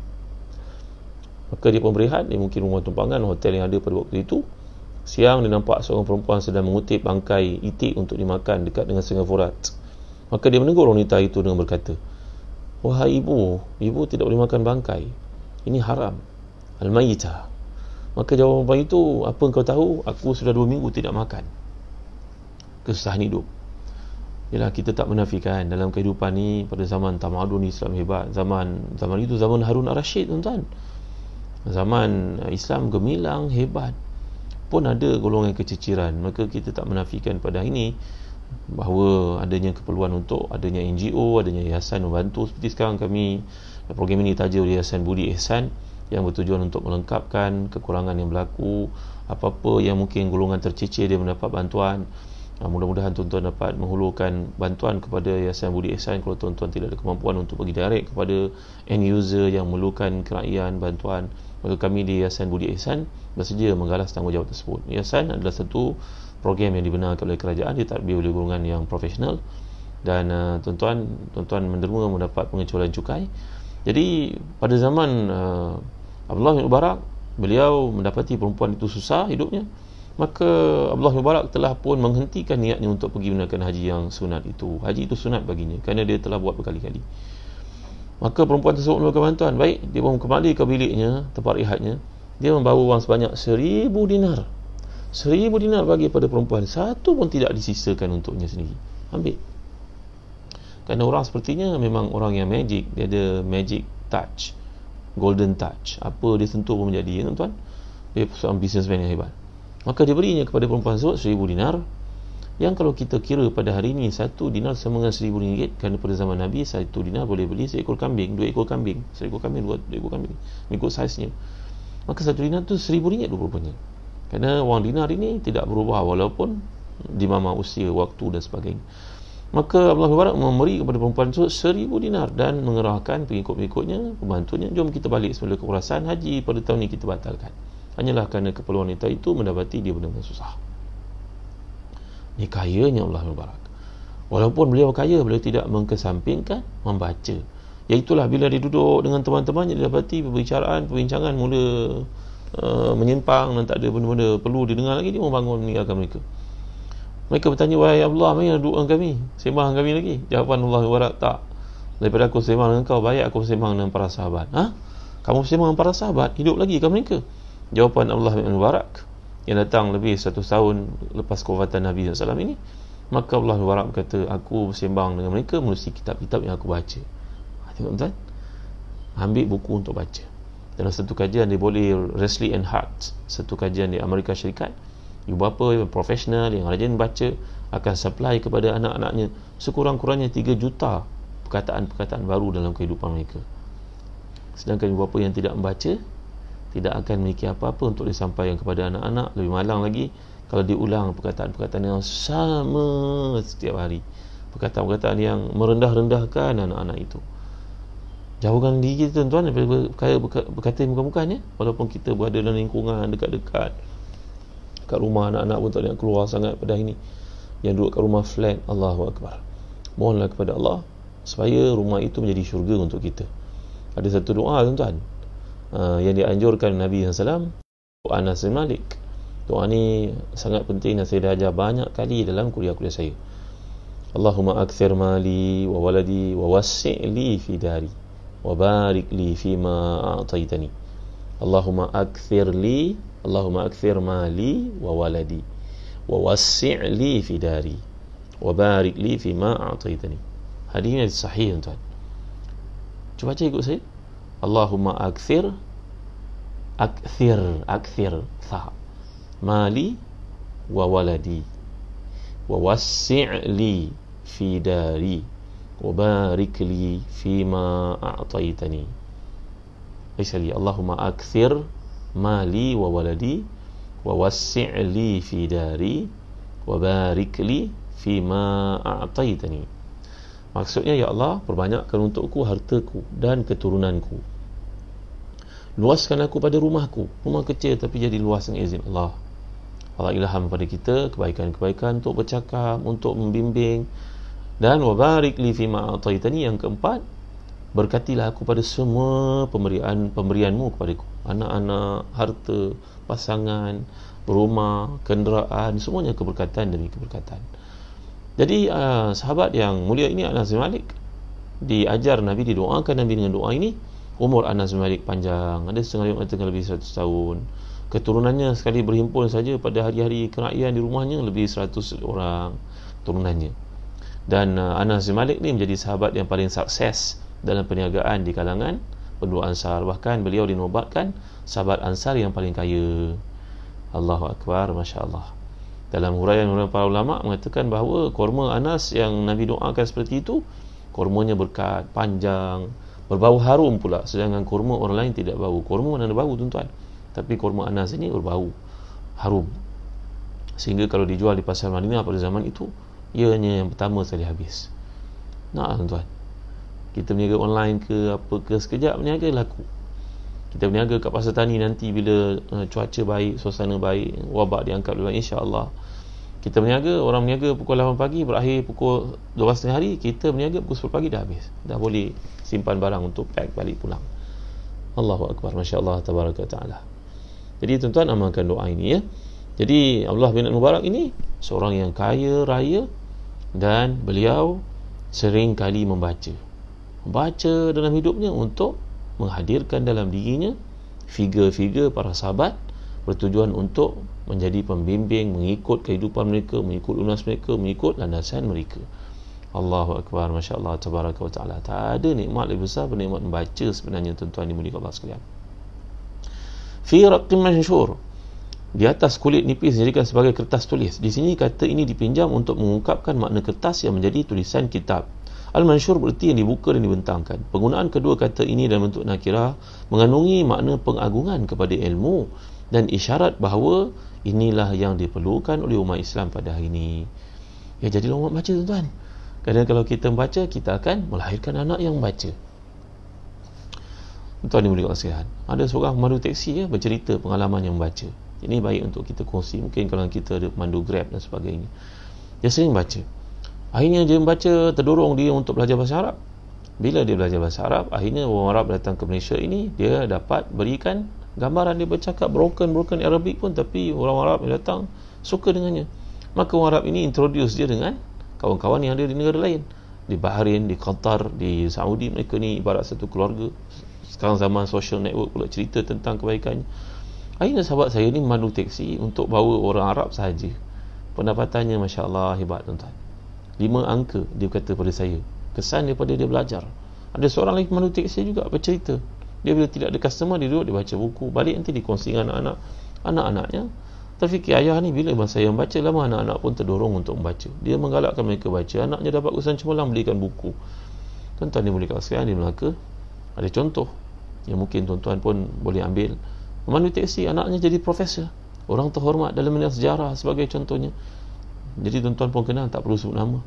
Maka dia pun berehat di mungkin rumah tumpangan, hotel yang ada pada waktu itu. Siang dia nampak seorang perempuan sedang mengutip bangkai itik untuk dimakan dekat dengan Sungai Furat. Maka dia menegur wanita itu dengan berkata, "Wahai ibu tidak boleh makan bangkai, ini haram, al-mayyitah." Maka jawab perempuan itu, "Apa engkau tahu? Aku sudah 2 minggu tidak makan." Kesusahan hidup. Yalah, kita tak menafikan dalam kehidupan ni, pada zaman tamadun Islam hebat, zaman itu zaman Harun Ar-Rasyid tuan-tuan, zaman Islam gemilang hebat, pun ada golongan keciciran. Maka kita tak menafikan pada hari ini bahawa adanya keperluan untuk adanya NGO, adanya yayasan membantu. Seperti sekarang kami, program ini tajuk Yayasan Budi Ihsan, yang bertujuan untuk melengkapkan kekurangan yang berlaku. Apa-apa yang mungkin golongan tercicir dia mendapat bantuan, mudah-mudahan tuan-tuan dapat menghulurkan bantuan kepada Yayasan Budi Ihsan. Kalau tuan-tuan tidak ada kemampuan untuk pergi direct kepada end user yang memerlukan keraian bantuan, maka kami di Yayasan Budi Ihsan bersedia menggalas tanggungjawab tersebut. Yayasan adalah satu program yang dibenarkan oleh kerajaan, ditadbir oleh golongan yang profesional, dan tuan-tuan menderma mendapat pengecualian cukai. Jadi pada zaman Abdullah bin Mubarak, beliau mendapati perempuan itu susah hidupnya, maka Abdullah bin Mubarak telah pun menghentikan niatnya untuk pergi menunaikan haji yang sunat itu. Haji itu sunat baginya kerana dia telah buat berkali-kali. Maka perempuan tersebut memerlukan bantuan. Baik, dia pun kembali ke biliknya, tempat rehatnya. Dia membawa wang sebanyak 1000 dinar. 1000 dinar bagi pada perempuan, satu pun tidak disisakan untuknya sendiri. Ambil. Kerana orang sepertinya memang orang yang magic, dia ada magic touch, golden touch, apa dia sentuh pun menjadi, tuan-tuan. Dia seorang businessman yang hebat. Maka dia berinya kepada perempuan tersebut 1000 dinar, yang kalau kita kira pada hari ini, 1 dinar sama dengan 1000 ringgit. Kerana pada zaman Nabi, 1 dinar boleh beli seekor kambing, 2 ekor kambing, 1 ekor kambing, 2 ekor kambing, mengikut saiznya. Maka 1 dinar tu 1000 ringgit rupanya. Kerana wang dinar ini tidak berubah walaupun di mama usia, waktu dan sebagainya. Maka Abdullah bin Mubarak memberi kepada perempuan itu 1000 dinar dan mengerahkan pengikut-pengikutnya, pembantunya, jom kita balik semula ke Khurasan, haji pada tahun ini kita batalkan. Hanyalah kerana keperluan wanita itu mendapati dia benar-benar susah. Ini kayanya Abdullah bin Mubarak. Walaupun beliau kaya, beliau tidak mengkesampingkan membaca. Iaitulah bila dia duduk dengan teman-temannya, dia dapati perbincangan mula menyimpang dan tak ada benda-benda perlu didengar lagi, dia membangun meninggalkan mereka. Mereka bertanya, "Wahai Abdullah, mana doa kami? Sembang kami lagi?" Jawapan Allah bin Mubarak, "Tak. Daripada aku sembang dengan kau, baik aku sembang dengan para sahabat." Kamu sembang dengan para sahabat? Hidup lagi kan mereka? Jawapan Allah bin Mubarak yang datang lebih 1 tahun lepas kewafatan Nabi SAW ini. Maka Allah bin Mubarak berkata, "Aku sembang dengan mereka melalui kitab-kitab yang aku baca." Tengok tuan, ambil buku untuk baca. Dalam satu kajian dia boleh Wesley and Hart, satu kajian di Amerika Syarikat, ibu bapa yang profesional yang rajin baca akan supply kepada anak-anaknya sekurang-kurangnya 3 juta perkataan-perkataan baru dalam kehidupan mereka. Sedangkan ibu bapa yang tidak membaca tidak akan memiliki apa-apa untuk disampaikan kepada anak-anak. Lebih malang lagi kalau diulang perkataan-perkataan yang sama setiap hari, perkataan-perkataan yang merendah-rendahkan anak-anak itu. Jauhkan diri kita tuan-tuan daripada berkata bukan-bukan, ya. Walaupun kita berada dalam lingkungan dekat-dekat, kat rumah anak-anak pun tak nak keluar sangat pada hari ni, yang duduk kat rumah flat, Allahu Akbar, mohonlah kepada Allah supaya rumah itu menjadi syurga untuk kita. Ada satu doa tuan-tuan yang dianjurkan Nabi SAW, doa Anas bin Malik. Doa ni sangat penting dan saya dah ajar banyak kali dalam kuliah-kuliah saya. Allahumma akthir mali wa waladi wa wassi' li fi dari wa barik li fima a'taitani. Allahumma akthir mali wa waladi wa wassi' li fi dari wa barik li fima a'taitani. Hadis ini sahih tuan. Cuba baca ikut saya. Allahumma akthir tha mali wa waladi wa wassi' li fi dari wa barik li fima a'taitani. Isali Allahumma akthir mali wa waladi wa wassi' li fi dari wa barik li fima a'taitani. Maksudnya, ya Allah, perbanyakkan untukku hartaku dan keturunanku. Luaskan aku pada rumahku. Rumah kecil tapi jadi luas dengan izin Allah. Allah ilham pada kita kebaikan-kebaikan untuk bercakap, untuk membimbing. Dan wabarik li fima a'taitani, yang keempat, berkatilah aku pada semua pemberianmu kepadaku. Anak-anak, harta, pasangan, rumah, kenderaan, semuanya keberkatan demi keberkatan. Jadi sahabat yang mulia ini, Anas bin Malik, diajar Nabi, didoakan Nabi dengan doa ini. Umur Anas bin Malik panjang, ada setengah yang mengatakan lebih 100 tahun. Keturunannya sekali berhimpun saja pada hari-hari kerayan di rumahnya lebih 100 orang turunannya. Dan Anas bin Malik ni menjadi sahabat yang paling sukses dalam perniagaan di kalangan penduduk Ansar. Bahkan beliau dinobatkan sahabat Ansar yang paling kaya. Allahu Akbar, Masya Allah. Dalam huraian para ulama mengatakan bahawa kurma Anas yang Nabi doakan seperti itu, kurmanya berkat, panjang, berbau harum pula. Sedangkan kurma orang lain tidak bau. Kurma mana ada bau tuan-tuan, tapi kurma Anas ini berbau harum, sehingga kalau dijual di pasar Madinah pada zaman itu, ianya yang pertama sekali habis. Nah tuan-tuan, kita berniaga online ke apa ke, sekejap berniaga laku. Kita berniaga kat pasar tani, nanti bila cuaca baik, suasana baik, wabak diangkat dulu, insya-Allah. Kita berniaga, orang berniaga pukul 8 pagi, berakhir pukul 12 hari, kita berniaga pukul 10 pagi dah habis. Dah boleh simpan barang untuk pack balik pulang. Allahu Akbar, Masya-Allah, Tabaraka Ta'ala. Jadi tuan-tuan, amalkan doa ini, ya. Jadi Abdullah bin Mubarak ini seorang yang kaya raya, dan beliau sering kali membaca dalam hidupnya untuk menghadirkan dalam dirinya figure-figure para sahabat, bertujuan untuk menjadi pembimbing, mengikut kehidupan mereka, mengikut lunas mereka, mengikut landasan mereka. Allahu Akbar, Masya Allah, Tabaraka wa Ta'ala. Tak ada nikmat lebih besar daripada nikmat membaca sebenarnya tuan-tuan dimuliakan Allah sekalian. Fi raqqim manshur, di atas kulit nipis dijadikan sebagai kertas tulis. Di sini kata ini dipinjam untuk mengungkapkan makna kertas yang menjadi tulisan kitab. Al-mansyur berarti yang dibuka dan dibentangkan. Penggunaan kedua kata ini dalam bentuk nakirah mengandungi makna pengagungan kepada ilmu dan isyarat bahawa inilah yang diperlukan oleh umat Islam pada hari ini. Ya, jadilah umat baca tuan-tuan. Kadang kalau kita membaca, kita akan melahirkan anak yang membaca. Tuan ni boleh kasihan. Ada seorang pemandu teksi, ya, bercerita pengalaman yang membaca. Ini baik untuk kita kongsi. Mungkin kalau kita ada pemandu Grab dan sebagainya, dia sering baca. Akhirnya dia membaca, terdorong dia untuk belajar bahasa Arab. Bila dia belajar bahasa Arab, akhirnya orang Arab datang ke Malaysia ini, dia dapat berikan gambaran, dia bercakap broken Arabic pun, tapi orang Arab yang datang suka dengannya. Maka orang Arab ini introduce dia dengan kawan-kawan yang ada di negara lain, di Bahrain, di Qatar, di Saudi. Mereka ni ibarat satu keluarga. Sekarang zaman social network pula, cerita tentang kebaikannya. Akhirnya sahabat saya ni memandu teksi untuk bawa orang Arab sahaja. Pendapatannya Masya Allah hebat tuan-tuan, 5 angka dia kata pada saya, kesan daripada dia belajar. Ada seorang lagi pemandu teksi juga bercerita, Dia bila tidak ada customer, dia duduk, dia baca buku, balik nanti dikongsi dengan anak-anaknya. Terfikir ayah ni bila saya membaca, lama anak-anak pun terdorong untuk membaca. Dia menggalakkan mereka baca. Anaknya dapat urusan cemerlang, belikan buku. Tuan-tuan ni boleh kat sekarang di Melaka ada contoh yang mungkin tuan-tuan pun boleh ambil. Memandu teksi, anaknya jadi profesor, orang terhormat dalam dunia sejarah sebagai contohnya. Jadi tuan-tuan pun kenal, tak perlu sebut nama.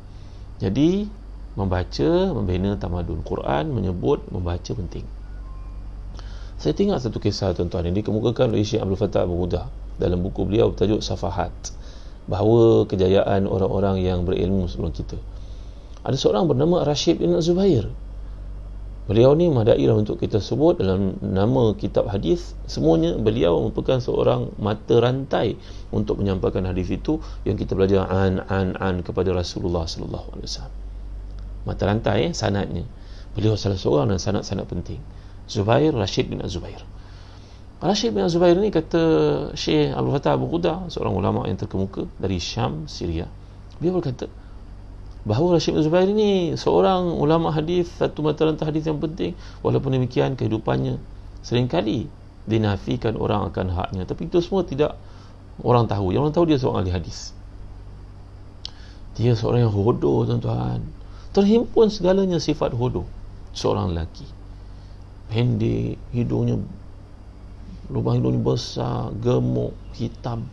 Jadi membaca membina tamadun. Quran menyebut membaca penting. Saya tengok satu kisah tuan-tuan, yang dikemukakan oleh Syekh Abdul Fattah Abu Ghudah dalam buku beliau bertajuk Safahat, bahawa kejayaan orang-orang yang berilmu sebelum kita. Ada seorang bernama Rashid bin Zubair. Beliau ni madai lah untuk kita sebut dalam nama kitab hadis. Semuanya beliau merupakan seorang mata rantai untuk menyampaikan hadis itu yang kita belajar an kepada Rasulullah sallallahu alaihi wasallam. Mata rantai sanadnya. Beliau salah seorang dan sanad-sanad penting. Zubair, Rashid bin Zubair. Rashid bin Zubair ni, kata Syekh Abdul Fattah Abu Ghudah, seorang ulama yang terkemuka dari Syam, Syria. Beliau berkata bahawa Rashid bin Zubair ni seorang ulama hadis, satu mata rantai hadis yang penting. Walaupun demikian, kehidupannya seringkali dinafikan orang akan haknya. Tapi itu semua tidak orang tahu. Yang orang tahu dia seorang ahli hadis. Dia seorang yang hodoh, tuan-tuan. Terhimpun segalanya sifat hodoh seorang lelaki. Pendek, hidungnya, lubang hidungnya besar, gemuk, hitam.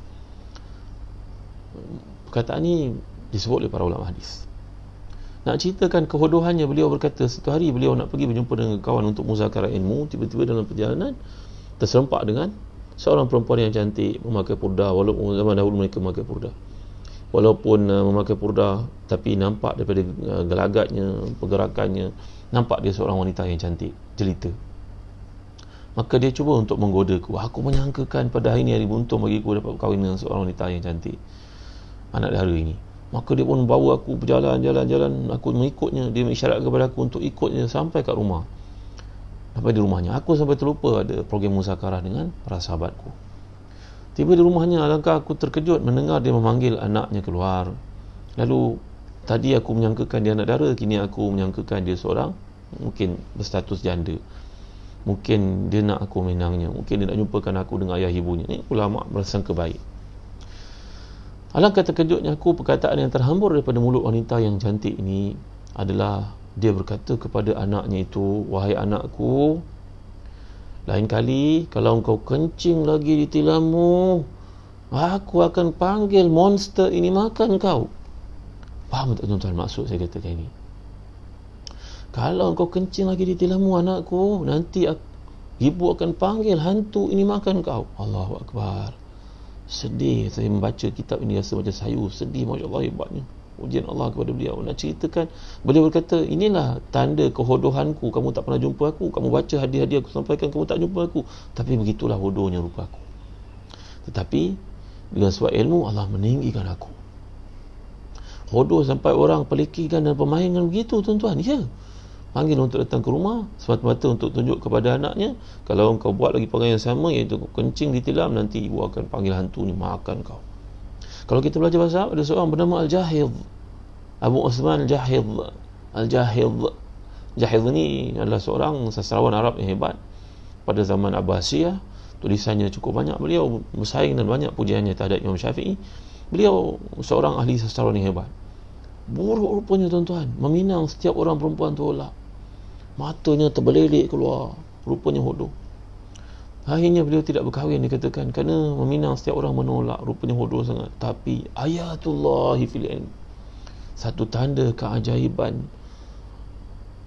Perkataan ini disebut oleh para ulama hadis. Nak ceritakan kehodohannya, beliau berkata satu hari beliau nak pergi berjumpa dengan kawan untuk muzakarah ilmu. Tiba-tiba dalam perjalanan terserempak dengan seorang perempuan yang cantik, memakai purdah. Walaupun zaman dahulu mereka memakai purdah, walaupun memakai purdah, tapi nampak daripada gelagatnya, pergerakannya, nampak dia seorang wanita yang cantik, jelita. Maka dia cuba untuk menggodaku. Aku menyangkakan pada hari ini hari beruntung bagiku dapat berkahwin dengan seorang wanita yang cantik, anak dara ini. Maka dia pun bawa aku berjalan-jalan. Aku mengikutnya. Dia mengisyarat kepada aku untuk ikutnya sampai kat rumah. Sampai di rumahnya. Aku sampai terlupa ada program muzakarah dengan para sahabatku. Tiba di rumahnya, alangkah aku terkejut mendengar dia memanggil anaknya keluar. Lalu tadi aku menyangkakan dia anak dara, kini aku menyangkakan dia seorang mungkin berstatus janda. Mungkin dia nak aku menangnya, mungkin dia nak jumpakan aku dengan ayah ibunya. Ini ulama bersangka baik. Alangkah terkejutnya aku, perkataan yang terhambur daripada mulut wanita yang cantik ini adalah dia berkata kepada anaknya itu, wahai anakku, lain kali kalau engkau kencing lagi di tilammu, aku akan panggil monster ini makan kau. Faham tak tuan-tuan maksud saya katakan ini? Kalau engkau kencing lagi di tilammu anakku, nanti ibu akan panggil hantu ini makan kau. Allahu Akbar. Sedih saya membaca kitab ini, rasa macam sayu. Sedih, Masya Allah, hebatnya ujian Allah kepada beliau. Nak ceritakan, beliau berkata, inilah tanda kehodohanku. Kamu tak pernah jumpa aku. Kamu baca hadiah-hadiah aku sampaikan, kamu tak jumpa aku. Tapi begitulah hodohnya rupa aku. Tetapi dengan sebab ilmu, Allah meninggikan aku. Hodoh sampai orang pelikikan dan permainan begitu, tuan-tuan. Ya, panggil untuk datang ke rumah semata-mata untuk tunjuk kepada anaknya, kalau engkau buat lagi perkara yang sama, iaitu kencing di tilam, nanti ibu akan panggil hantu ni makan kau. Kalau kita belajar bahasa Arab, ada seorang bernama Al-Jahidh, Abu Osman Al-Jahidh. Jahidh ni adalah seorang sastrawan Arab yang hebat pada zaman Abbasiyah. Tulisannya cukup banyak. Beliau bersaing dan banyak pujiannya terhadap Imam Syafi'i. Beliau seorang ahli sastrawan yang hebat. Buruk rupanya, tuan-tuan, meminang setiap orang perempuan tolak. Matanya terbelilik keluar, rupanya hodoh. Akhirnya beliau tidak berkahwin, dikatakan, kerana meminang setiap orang menolak, rupanya hodoh sangat. Tapi ayatullahi fil ilm, satu tanda keajaiban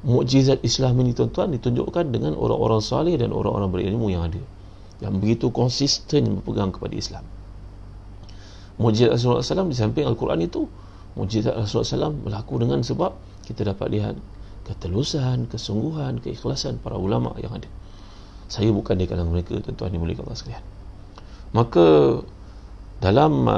mukjizat Islam ini, tuan-tuan, ditunjukkan dengan orang-orang salih dan orang-orang berilmu yang ada, yang begitu konsisten berpegang kepada Islam. Mukjizat Rasulullah SAW di samping Al-Quran itu, mukjizat Rasulullah SAW berlaku dengan sebab kita dapat lihat ketulusan, kesungguhan, keikhlasan para ulama yang ada. Saya bukan di kalangan mereka, tuan-tuan dimuliakan Allah sekalian. Maka dalam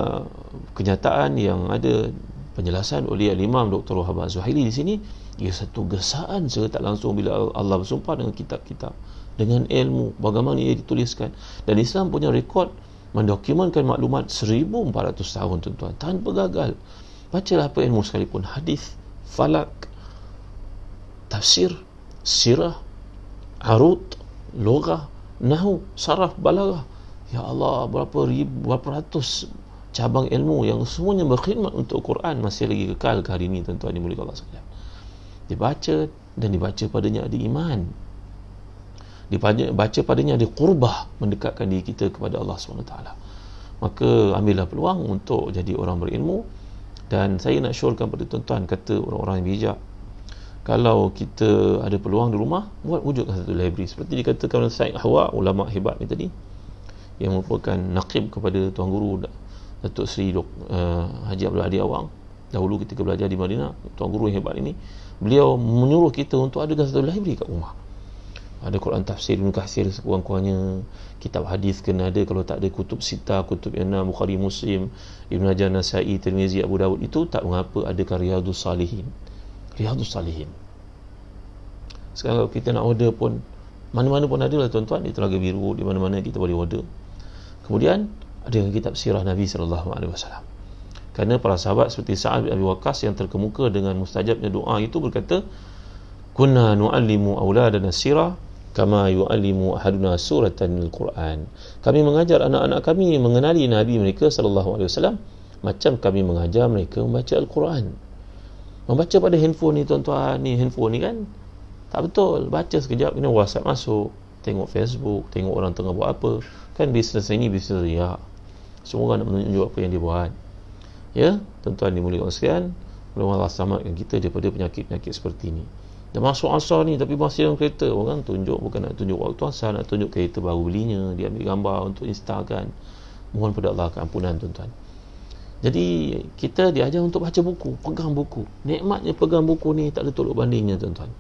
kenyataan yang ada penjelasan oleh Imam Dr. Wahab Az-Zuhaili di sini, ia satu gesaan secara tak langsung bila Allah bersumpah dengan kitab-kitab, dengan ilmu, bagaimana ia dituliskan. Dan Islam punya rekod mendokumentkan maklumat 1400 tahun, tuan-tuan, tanpa gagal. Bacalah apa ilmu sekalipun, hadis, falak, tafsir, sirah, arut, Loghah, nahwu, saraf, balaghah. Ya Allah, berapa ratus cabang ilmu yang semuanya berkhidmat untuk Quran masih lagi kekal ke hari ini, tuan-tuan dimuliakan Allah sekalian. Dibaca dan dibaca padanya ada iman. Dibaca padanya ada qurbah, mendekatkan diri kita kepada Allah SWT. Maka ambillah peluang untuk jadi orang berilmu. Dan saya nak syorkan pada tuan-tuan, kata orang-orang yang bijak, kalau kita ada peluang di rumah, wujudkan satu library seperti dikatakan oleh Syekh Ahwa, ulama hebat ni tadi, yang merupakan naqib kepada Tuan Guru Datuk Seri Haji Abdul Hadi Awang. Dahulu ketika belajar di Madinah, Tuan Guru yang hebat ini, beliau menyuruh kita untuk adakan satu library kat rumah. Ada Quran tafsir Ibn Kathir sekurang-kurangnya, kitab hadis kena ada, kalau tak ada kutub sita, kutub yang Bukhari, Muslim, Ibn Hajar, Nasai, Tirmizi, Abu Dawud, itu tak mengapa adakan Riyadhus Salihin. Sekarang kalau kita nak order pun mana-mana pun ada lah tuan-tuan, di Telaga Biru, di mana-mana kita boleh order. Kemudian ada kitab sirah Nabi SAW. Kerana para sahabat seperti Sa'ad bin Abi Waqqas yang terkemuka dengan mustajabnya doa itu berkata, kunna nu'allimu awladana sirah kama yu'allimu ahaduna suratan al-Quran. Kami mengajar anak-anak kami mengenali Nabi mereka SAW macam kami mengajar mereka membaca Al-Quran. Membaca pada handphone ni tuan-tuan, ni handphone ni kan tak betul. Baca sekejap, kena WhatsApp masuk, tengok Facebook, tengok orang tengah buat apa. Kan bisnes ini bisnes riak. Semua orang nak menunjuk apa yang dia buat. Ya, tuan-tuan dimuliakan sekalian, mudah-mudahan Allah selamatkan kita daripada penyakit-penyakit seperti ini. Dah masuk asar ni tapi masih dalam kereta, orang tunjuk, bukan nak tunjuk waktu asar, nak tunjuk kereta baru belinya, dia ambil gambar untuk instakan. Mohon pada Allah keampunan tuan-tuan. Jadi kita diajar untuk baca buku, pegang buku. Nikmatnya pegang buku ni tak ada tolok bandingnya tuan-tuan.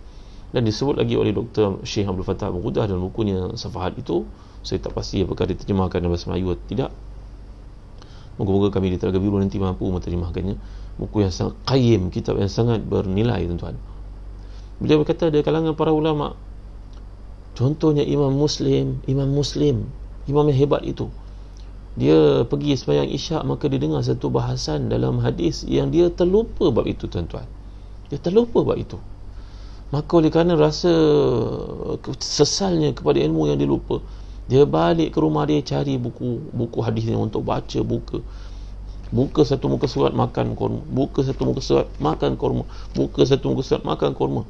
Dan disebut lagi oleh Dr. Syekh Abdul Fattah Al-Qudah dalam bukunya Safahat itu, saya tak pasti apakah diterjemahkan dalam bahasa Melayu atau tidak. Moga-moga kami di Telaga Biru nanti mampu menterjemahkannya. Buku yang sangat qayyim, kitab yang sangat bernilai tuan-tuan. Beliau berkata ada kalangan para ulama, contohnya Imam Muslim, imam yang hebat itu, dia pergi sembahyang isyak, maka dia dengar satu bahasan dalam hadis yang dia terlupa bab itu tuan-tuan. Dia terlupa bab itu. Maka oleh kerana rasa sesalnya kepada ilmu yang dia lupa, dia balik ke rumah dia cari buku hadis ni untuk baca. Buka satu muka surat, makan kurma. Buka satu muka surat, makan kurma. Buka satu muka surat, makan kurma.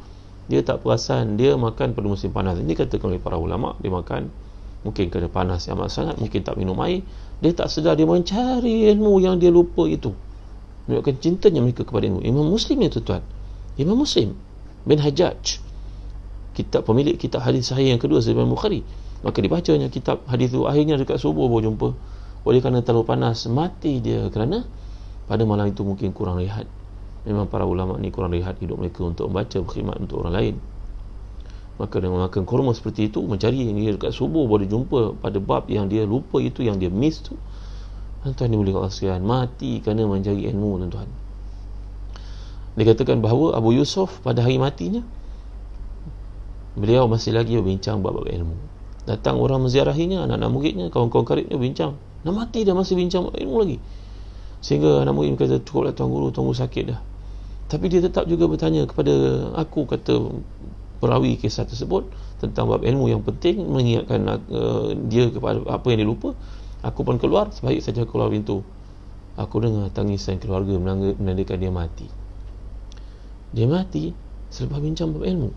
Dia tak perasan dia makan pada musim panas. Ini katakan oleh para ulama, dia makan mungkin kerana panas yang amat sangat, mungkin tak minum air, dia tak sedar dia mencari ilmu yang dia lupa itu. Menunjukkan cintanya mereka kepada ilmu. Imam Muslim ni tuan-tuan, Imam Muslim bin Hajjaj, pemilik kitab hadis sahih yang kedua selepas Bukhari, maka dibacanya kitab hadis itu, akhirnya dekat subuh baru jumpa. Oleh kerana terlalu panas, mati dia kerana pada malam itu mungkin kurang rehat. Memang para ulama ni kurang rehat hidup mereka untuk membaca, berkhidmat untuk orang lain. Maka dengan makan kurma seperti itu, mencari yang dia dekat subuh baru jumpa pada bab yang dia lupa itu, yang dia miss tu, tuan-tuan dimuliakan Allah sekalian, mati kerana mencari ilmu tuan-tuan. Dikatakan bahawa Abu Yusuf pada hari matinya, beliau masih lagi berbincang bab ilmu. Datang orang menziarahinya, anak-anak muridnya, kawan-kawan karibnya bincang, nak mati dah masih bincang bab ilmu lagi. Sehingga anak murid kata, cukuplah Tuan Guru sakit dah. Tapi dia tetap juga bertanya kepada aku, kata perawi kisah tersebut, tentang bab ilmu yang penting, mengingatkan dia kepada apa yang dia lupa. Aku pun keluar, sebaik saja keluar pintu, aku dengar tangisan keluarga menandakan dia mati. Dia mati selepas bincang bab ilmu.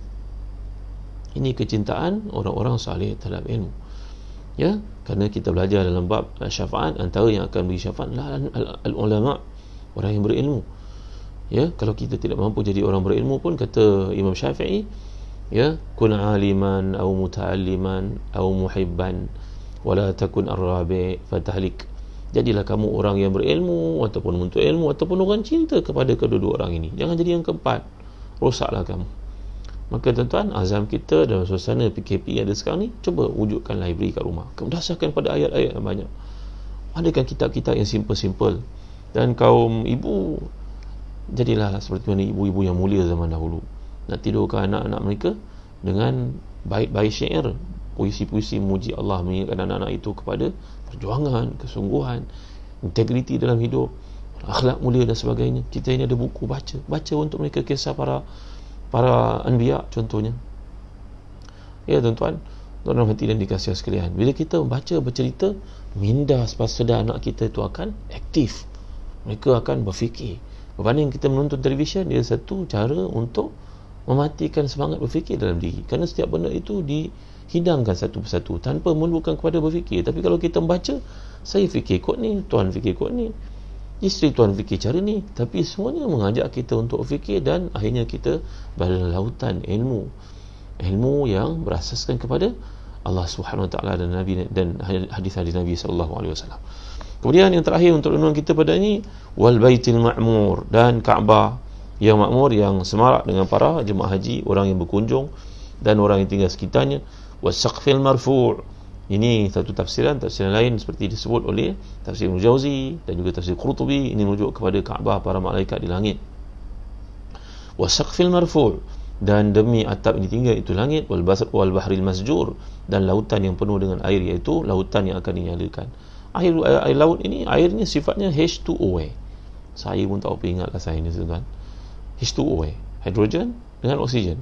Ini kecintaan orang-orang salih terhadap ilmu. Ya, kerana kita belajar dalam bab syafaat, antara yang akan beri syafaat al-ulama, orang yang berilmu. Ya, kalau kita tidak mampu jadi orang berilmu pun, kata Imam Syafi'i, ya, kun aliman au muta'alliman au muhibban wala takun ar-rabi' fatahlik. Jadilah kamu orang yang berilmu ataupun menuntut ilmu, ataupun orang cinta kepada kedua-dua orang ini. Jangan jadi yang keempat, rosaklah kamu. Maka tuan-tuan, azam kita dalam suasana PKP yang ada sekarang ni, cuba wujudkan library kat rumah, berdasarkan pada ayat-ayat yang banyak. Adakan kitab-kitab yang simple-simple. Dan kaum ibu, jadilah seperti mana ibu-ibu yang mulia zaman dahulu, nak tidurkan anak-anak mereka dengan bait-bait syair, puisi-puisi memuji Allah, mengingatkan anak-anak itu kepada perjuangan, kesungguhan, integriti dalam hidup, akhlak mulia dan sebagainya. Kita ini ada buku, baca untuk mereka kisah para anbiya contohnya. Ya tuan-tuan, Tuan-tuan hati dan dikasihi sekalian, bila kita membaca bercerita, minda sedar anak kita itu akan aktif, mereka akan berfikir. Berbanding kita menonton televisyen, dia satu cara untuk mematikan semangat berfikir dalam diri, kerana setiap benda itu dihidangkan satu persatu tanpa memerlukan kepada berfikir. Tapi kalau kita membaca, saya fikir kot ni, tuan fikir kot ni, isteri tuan fikir cara ni, tapi semuanya mengajak kita untuk fikir, dan akhirnya kita berada dalam lautan ilmu yang berasaskan kepada Allah Subhanahu Wa Taala dan Nabi dan hadis-hadis Nabi sallallahu alaihi wasallam. Kemudian yang terakhir untuk renungan kita pada ini, wal baitil ma'mur, dan Kaabah yang makmur, yang semarak dengan para jemaah haji, orang yang berkunjung dan orang yang tinggal sekitarnya. Wasaqfil marfu', ini satu tafsiran lain seperti disebut oleh tafsir Ibnu Jauzi dan juga tafsir Qurtubi, ini merujuk kepada Kaabah, para malaikat di langit. Wasaqfil marfu', dan demi atap yang ditinggal itu langit. Wal bahril masjur, dan lautan yang penuh dengan air, iaitu lautan yang akan dinyalakan. Air laut ini, airnya sifatnya H2O. Saya pun tak apa ingatlah saya ni tuan. H2O, hidrogen dengan oksigen.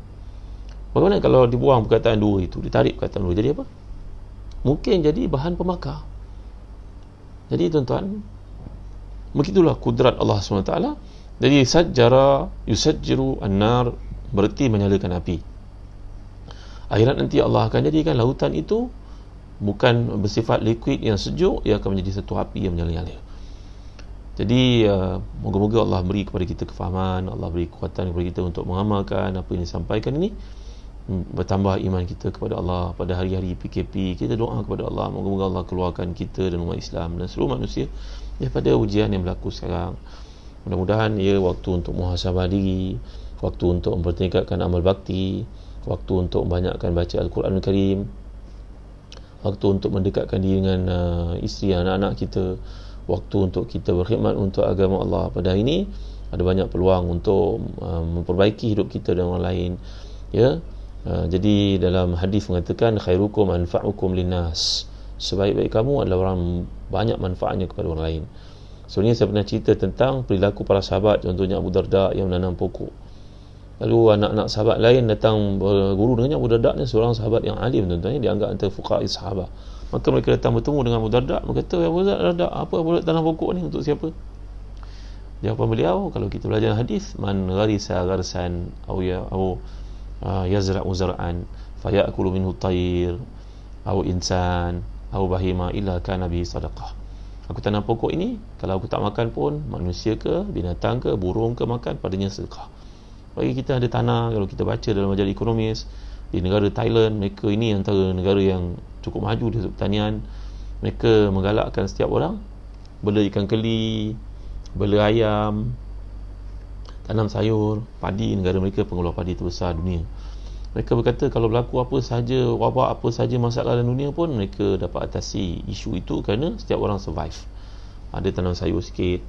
Bagaimana kalau dibuang perkataan dua itu, ditarik perkataan dua, jadi apa? Mungkin jadi bahan pembakar. Jadi tuan-tuan, begitulah kudrat Allah SWT. Jadi sajjara yusajjiru an-nar, berarti menyalakan api. Akhirat nanti Allah akan jadikan lautan itu bukan bersifat liquid yang sejuk, ia akan menjadi satu api yang menyala-nyala. Jadi moga-moga Allah beri kepada kita kefahaman, Allah beri kekuatan kepada kita untuk mengamalkan apa yang disampaikan ini, bertambah iman kita kepada Allah pada hari-hari PKP. Kita doa kepada Allah, moga-moga Allah keluarkan kita dan umat Islam dan seluruh manusia daripada ujian yang berlaku sekarang. Mudah-mudahan ia waktu untuk muhasabah diri, waktu untuk mempertingkatkan amal bakti, waktu untuk membanyakkan baca Al-Quranul Karim, waktu untuk mendekatkan diri dengan isteri dan anak-anak kita, waktu untuk kita berkhidmat untuk agama Allah. Pada hari ini ada banyak peluang untuk memperbaiki hidup kita dan orang lain, ya. Jadi dalam hadis mengatakan khairukum anfa'ukum linnas, sebaik-baik kamu adalah orang banyak manfaatnya kepada orang lain. Sebenarnya saya pernah cerita tentang perilaku para sahabat, contohnya Abu Darda yang menanam pokok. Lalu anak-anak sahabat lain datang berguru dengannya. Abu Darda ni seorang sahabat yang alim, tuan-tuan, dianggap antara fuqaha sahabat. Maka mereka datang bertemu dengan Abu Darda. Mereka kata, Abu Darda, apa boleh tanam pokok ni untuk siapa? Jawapan beliau, kalau kita belajar hadis, man gharisa gharsan au yazra'u zar'an fayakulu minhu tayr au insan au bahima illa kana bihi sadaqah. Aku tanam pokok ini, kalau aku tak makan pun, manusia ke, binatang ke, burung ke makan, padanya sedekah. Bagi kita ada tanah, kalau kita baca dalam majalah ekonomis di negara Thailand, mereka ini antara negara yang cukup maju di pertanian. Mereka menggalakkan setiap orang bela ikan keli, bela ayam, tanam sayur, padi. Negara mereka pengeluar padi terbesar dunia. Mereka berkata kalau berlaku apa sahaja wabak, apa sahaja masalah dalam dunia pun, mereka dapat atasi isu itu kerana setiap orang survive. Ada tanam sayur sikit,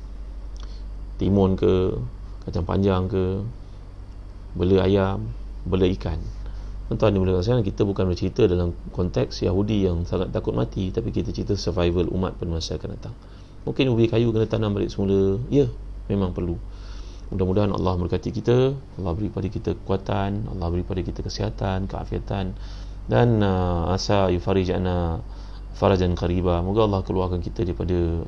timun ke, kacang panjang ke, bela ayam, bela ikan. Tuan-tuan ni boleh rasakan, kita bukan bercerita dalam konteks Yahudi yang sangat takut mati, tapi kita cerita survival umat pada masa akan datang. Mungkin ubi kayu kena tanam balik semula, ya, memang perlu. Mudah-mudahan Allah memberkati kita, Allah beri pada kita kekuatan, Allah beri pada kita kesihatan, keafiatan, dan asa yufarijana farajan qariba. Moga Allah keluarkan kita daripada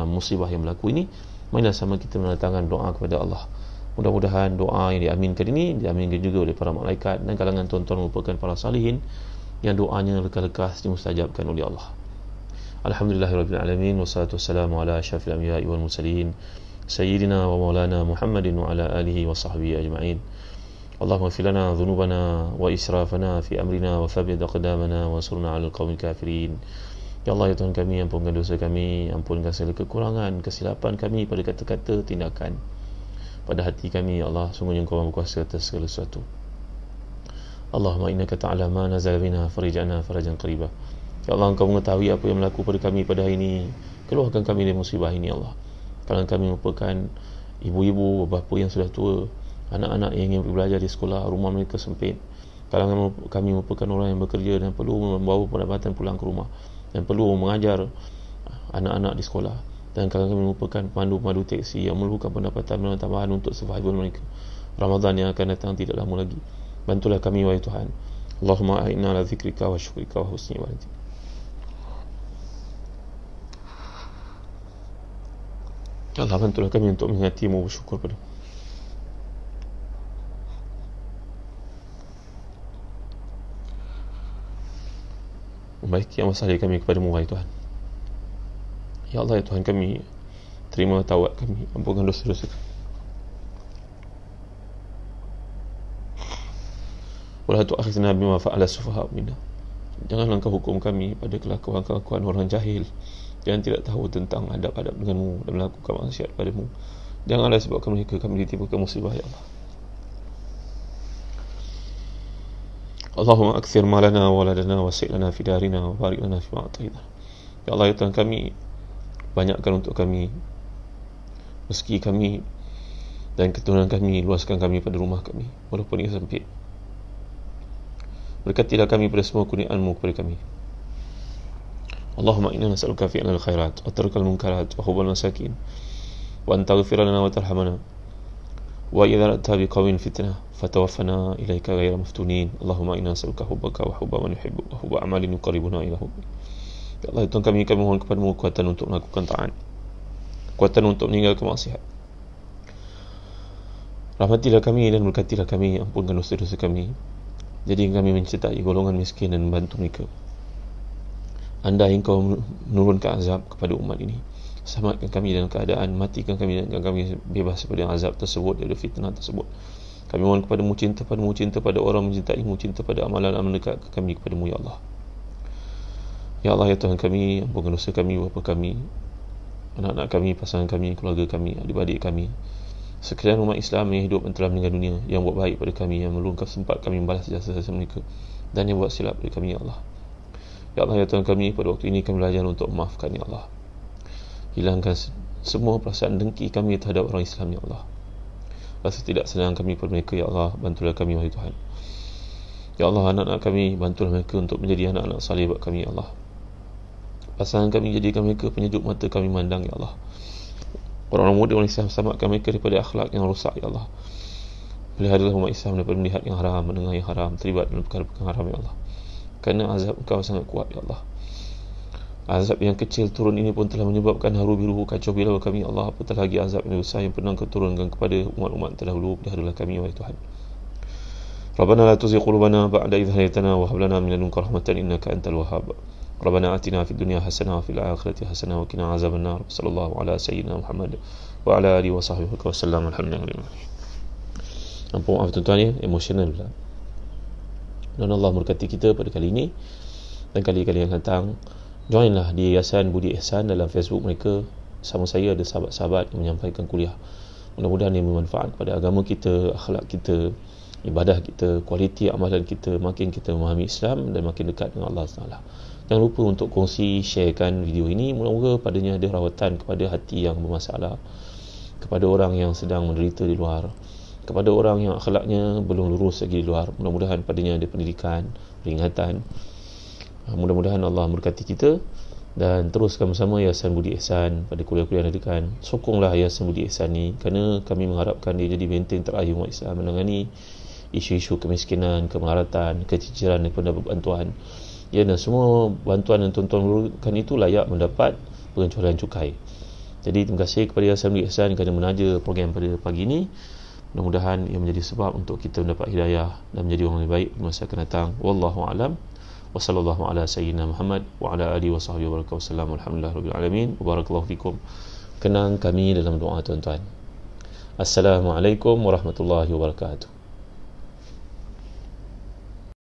musibah yang berlaku ini. Marilah sama kita mendatangkan doa kepada Allah. Mudah-mudahan doa yang diaminkan ini diaminkan juga oleh para malaikat dan kalangan tuan-tuan merupakan para salihin yang doanya lekas-lekas dimustajabkan oleh Allah. Alhamdulillahirabbil alamin, wassalatu wassalamu ala asyrafil anbiya'i wal mursalin sayyidina wa maulana Muhammadin wa ala alihi wa sahbihi ajma'in. Allahumma ighfir lana dhunubana wa israfana fi amrina wa thabbit aqdamana wa ansurna 'alal qaumil kafirin. Ya Allah, ya Tuhan kami, ampunkan dosa kami, ampunkan segala kekurangan, kesilapan kami pada kata-kata, tindakan, pada hati kami. Ya Allah, sungguhnya Engkau Maha berkuasa atas segala sesuatu. Allahumma innaka ta'lamu ma nazala bina farij'ana farajan qariba. Ya Allah, Engkau mengetahui apa yang berlaku pada kami pada hari ini. Keluarkan kami dari musibah ini, Ya Allah. Kalangan kami merupakan ibu-ibu, bapa yang sudah tua, anak-anak yang ingin belajar di sekolah, rumah mereka sempit. Kalangan kami merupakan orang yang bekerja dan perlu membawa pendapatan pulang ke rumah, dan perlu mengajar anak-anak di sekolah. Dan kalangan kami merupakan pemandu-pemandu teksi yang memerlukan pendapatan tambahan untuk survival mereka. Ramadan yang akan datang tidak lama lagi. Bantulah kami, wahai Tuhan. Allahumma a'inna ala dzikrika wa syukrika wa husni ibadatik. Ya Allah, bantulah kami untuk mengingatimu, bersyukur padamu. Membaiki masalah kami kepadamu, wahai Tuhan. Ya Allah, ya Tuhan kami, terima tawat kami, ampunkan dosa-dosa kami. Wala tu'akhidna bima fa'ala sufaha'u minna. Janganlah engkau hukum kami pada kelakuan-kelakuan orang jahil yang tidak tahu tentang adab-adab denganmu dan melakukan maksiat padamu. Janganlah sebabkan mereka kami ditimpakan musibah, ya Allah. Allahumma akthir malana wa waladana wa si'lana fi darina wa barik lana fi ma'atayna. Ya Allah, ya Tuhan kami, banyakkan untuk kami rezeki kami dan keturunan kami, luaskan kami pada rumah kami walaupun ia sempit. Berkatilah kami pada semua kurniaan-Mu kepada kami. Allahumma inna nas'aluka fi'lal khairat wa tarkal munkarat wa hubbal masakin wa an taghfir lana wa tarhamana wa idza aradta biqawmin fitnah fatawaffana ilaika ghayra maftunin. Allahumma inna nas'aluka hubbaka wa hubba man yuhibbuka wa hubba amalin yuqarribuna ila hubbik. Ya Allah, Tuhan kami mohon kepada-Mu kekuatan untuk melakukan taat, kekuatan untuk meninggalkan maksiat. Rahmatilah kami dan berkatilah kami, ampunkan dosa-dosa kami. Jadi kami mencintai golongan miskin dan membantu mereka. Andai Engkau menurunkan azab kepada umat ini, selamatkan kami dalam keadaan, matikan kami dan kami bebas daripada azab tersebut, dari fitnah tersebut. Kami mohon kepada-Mu, cinta pada-Mu, cinta pada orang mencintai-Mu, cinta pada amalan-amalan dekat kami kepada-Mu, ya Allah. Ya Allah, ya Tuhan kami, ampunkan dosa kami, bapa kami, anak-anak kami, pasangan kami, keluarga kami, adik-adik kami, sekalian umat Islam yang hidup dan telah meninggal dunia, yang buat baik pada kami, yang melungkap sempat kami membalas jasa-jasa mereka, dan yang buat silap pada kami, ya Allah. Ya Allah, ya Tuhan kami, pada waktu ini kami belajar untuk memaafkan, ya Allah. Hilangkan semua perasaan dengki kami terhadap orang Islam, ya Allah. Rasa tidak senang kami pada mereka, ya Allah. Bantulah kami, wahai Tuhan. Ya Allah, anak-anak kami, bantulah mereka untuk menjadi anak-anak saleh buat kami, ya Allah. Pasangan kami, jadikan mereka penyejuk mata kami mandang, ya Allah. Orang-orang muda orang Islam, selamatkan mereka daripada akhlak yang rosak, ya Allah. Peliharalah umat Islam daripada melihat yang haram, mendengar yang haram, terlibat dalam perkara-perkara haram, ya Allah. Kerana azab Engkau sangat kuat, ya Allah. Azab yang kecil turun ini pun telah menyebabkan haru biru kacau bilau kami, ya Allah. Apatah lagi azab yang besar yang pernah Engkau turunkan kepada umat-umat terdahulu. Peliharalah kami, wahai Tuhan. Rabbana la tuzigh qulubana ba'da idh hadaytana wa hab lana min ladunka rahmatan innaka antal wahhab. Rabbana atina fid dunya hasanah wa fil akhirati hasanah wa qina azaban nar. Sallallahu ala sayyidina Muhammad wa ala alihi wa sahbihi wa sallam. Alhamdulillah. Ampun, maaf tuan-tuan ya, emosional pula. Dan Allah berkati kita pada kali ini dan kali-kali yang datang. Joinlah di Yayasan Budi Ihsan dalam Facebook mereka. Sama saya ada sahabat-sahabat yang menyampaikan kuliah. Mudah-mudahan ia bermanfaat kepada agama kita, akhlak kita, ibadah kita, kualiti amalan kita. Makin kita memahami Islam dan makin dekat dengan Allah SWT. Jangan lupa untuk kongsi, sharekan video ini. Moga-moga padanya ada rawatan kepada hati yang bermasalah, kepada orang yang sedang menderita di luar, kepada orang yang akhlaknya belum lurus lagi di luar. Mudah-mudahan padanya ada pendidikan, peringatan. Mudah-mudahan Allah memberkati kita. Dan teruskan bersama Yayasan Budi Ihsan pada kuliah-kuliah pendidikan. Sokonglah Yayasan Budi Ihsan ni, kerana kami mengharapkan dia jadi benteng terakhir umat Islam menangani isu-isu kemiskinan, kemelaratan, keciciran dan pendapat bantuan. Ya, dan semua bantuan yang tuan-tuan berikan itu layak mendapat pengecualian cukai. Jadi terima kasih kepada Yayasan Budi Ihsan kerana menaja program pada pagi ini. Mudah-mudahan ia menjadi sebab untuk kita mendapat hidayah dan menjadi orang yang baik di masa akan datang. Wallahu a'lam. Wa sallallahu ala sayyidina Muhammad wa ala alihi wa sahbihi wa sallam. Alhamdulillahirabbil alamin. Wa barakallahu fikum. Kenang kami dalam doa tuan-tuan. Assalamualaikum warahmatullahi wabarakatuh.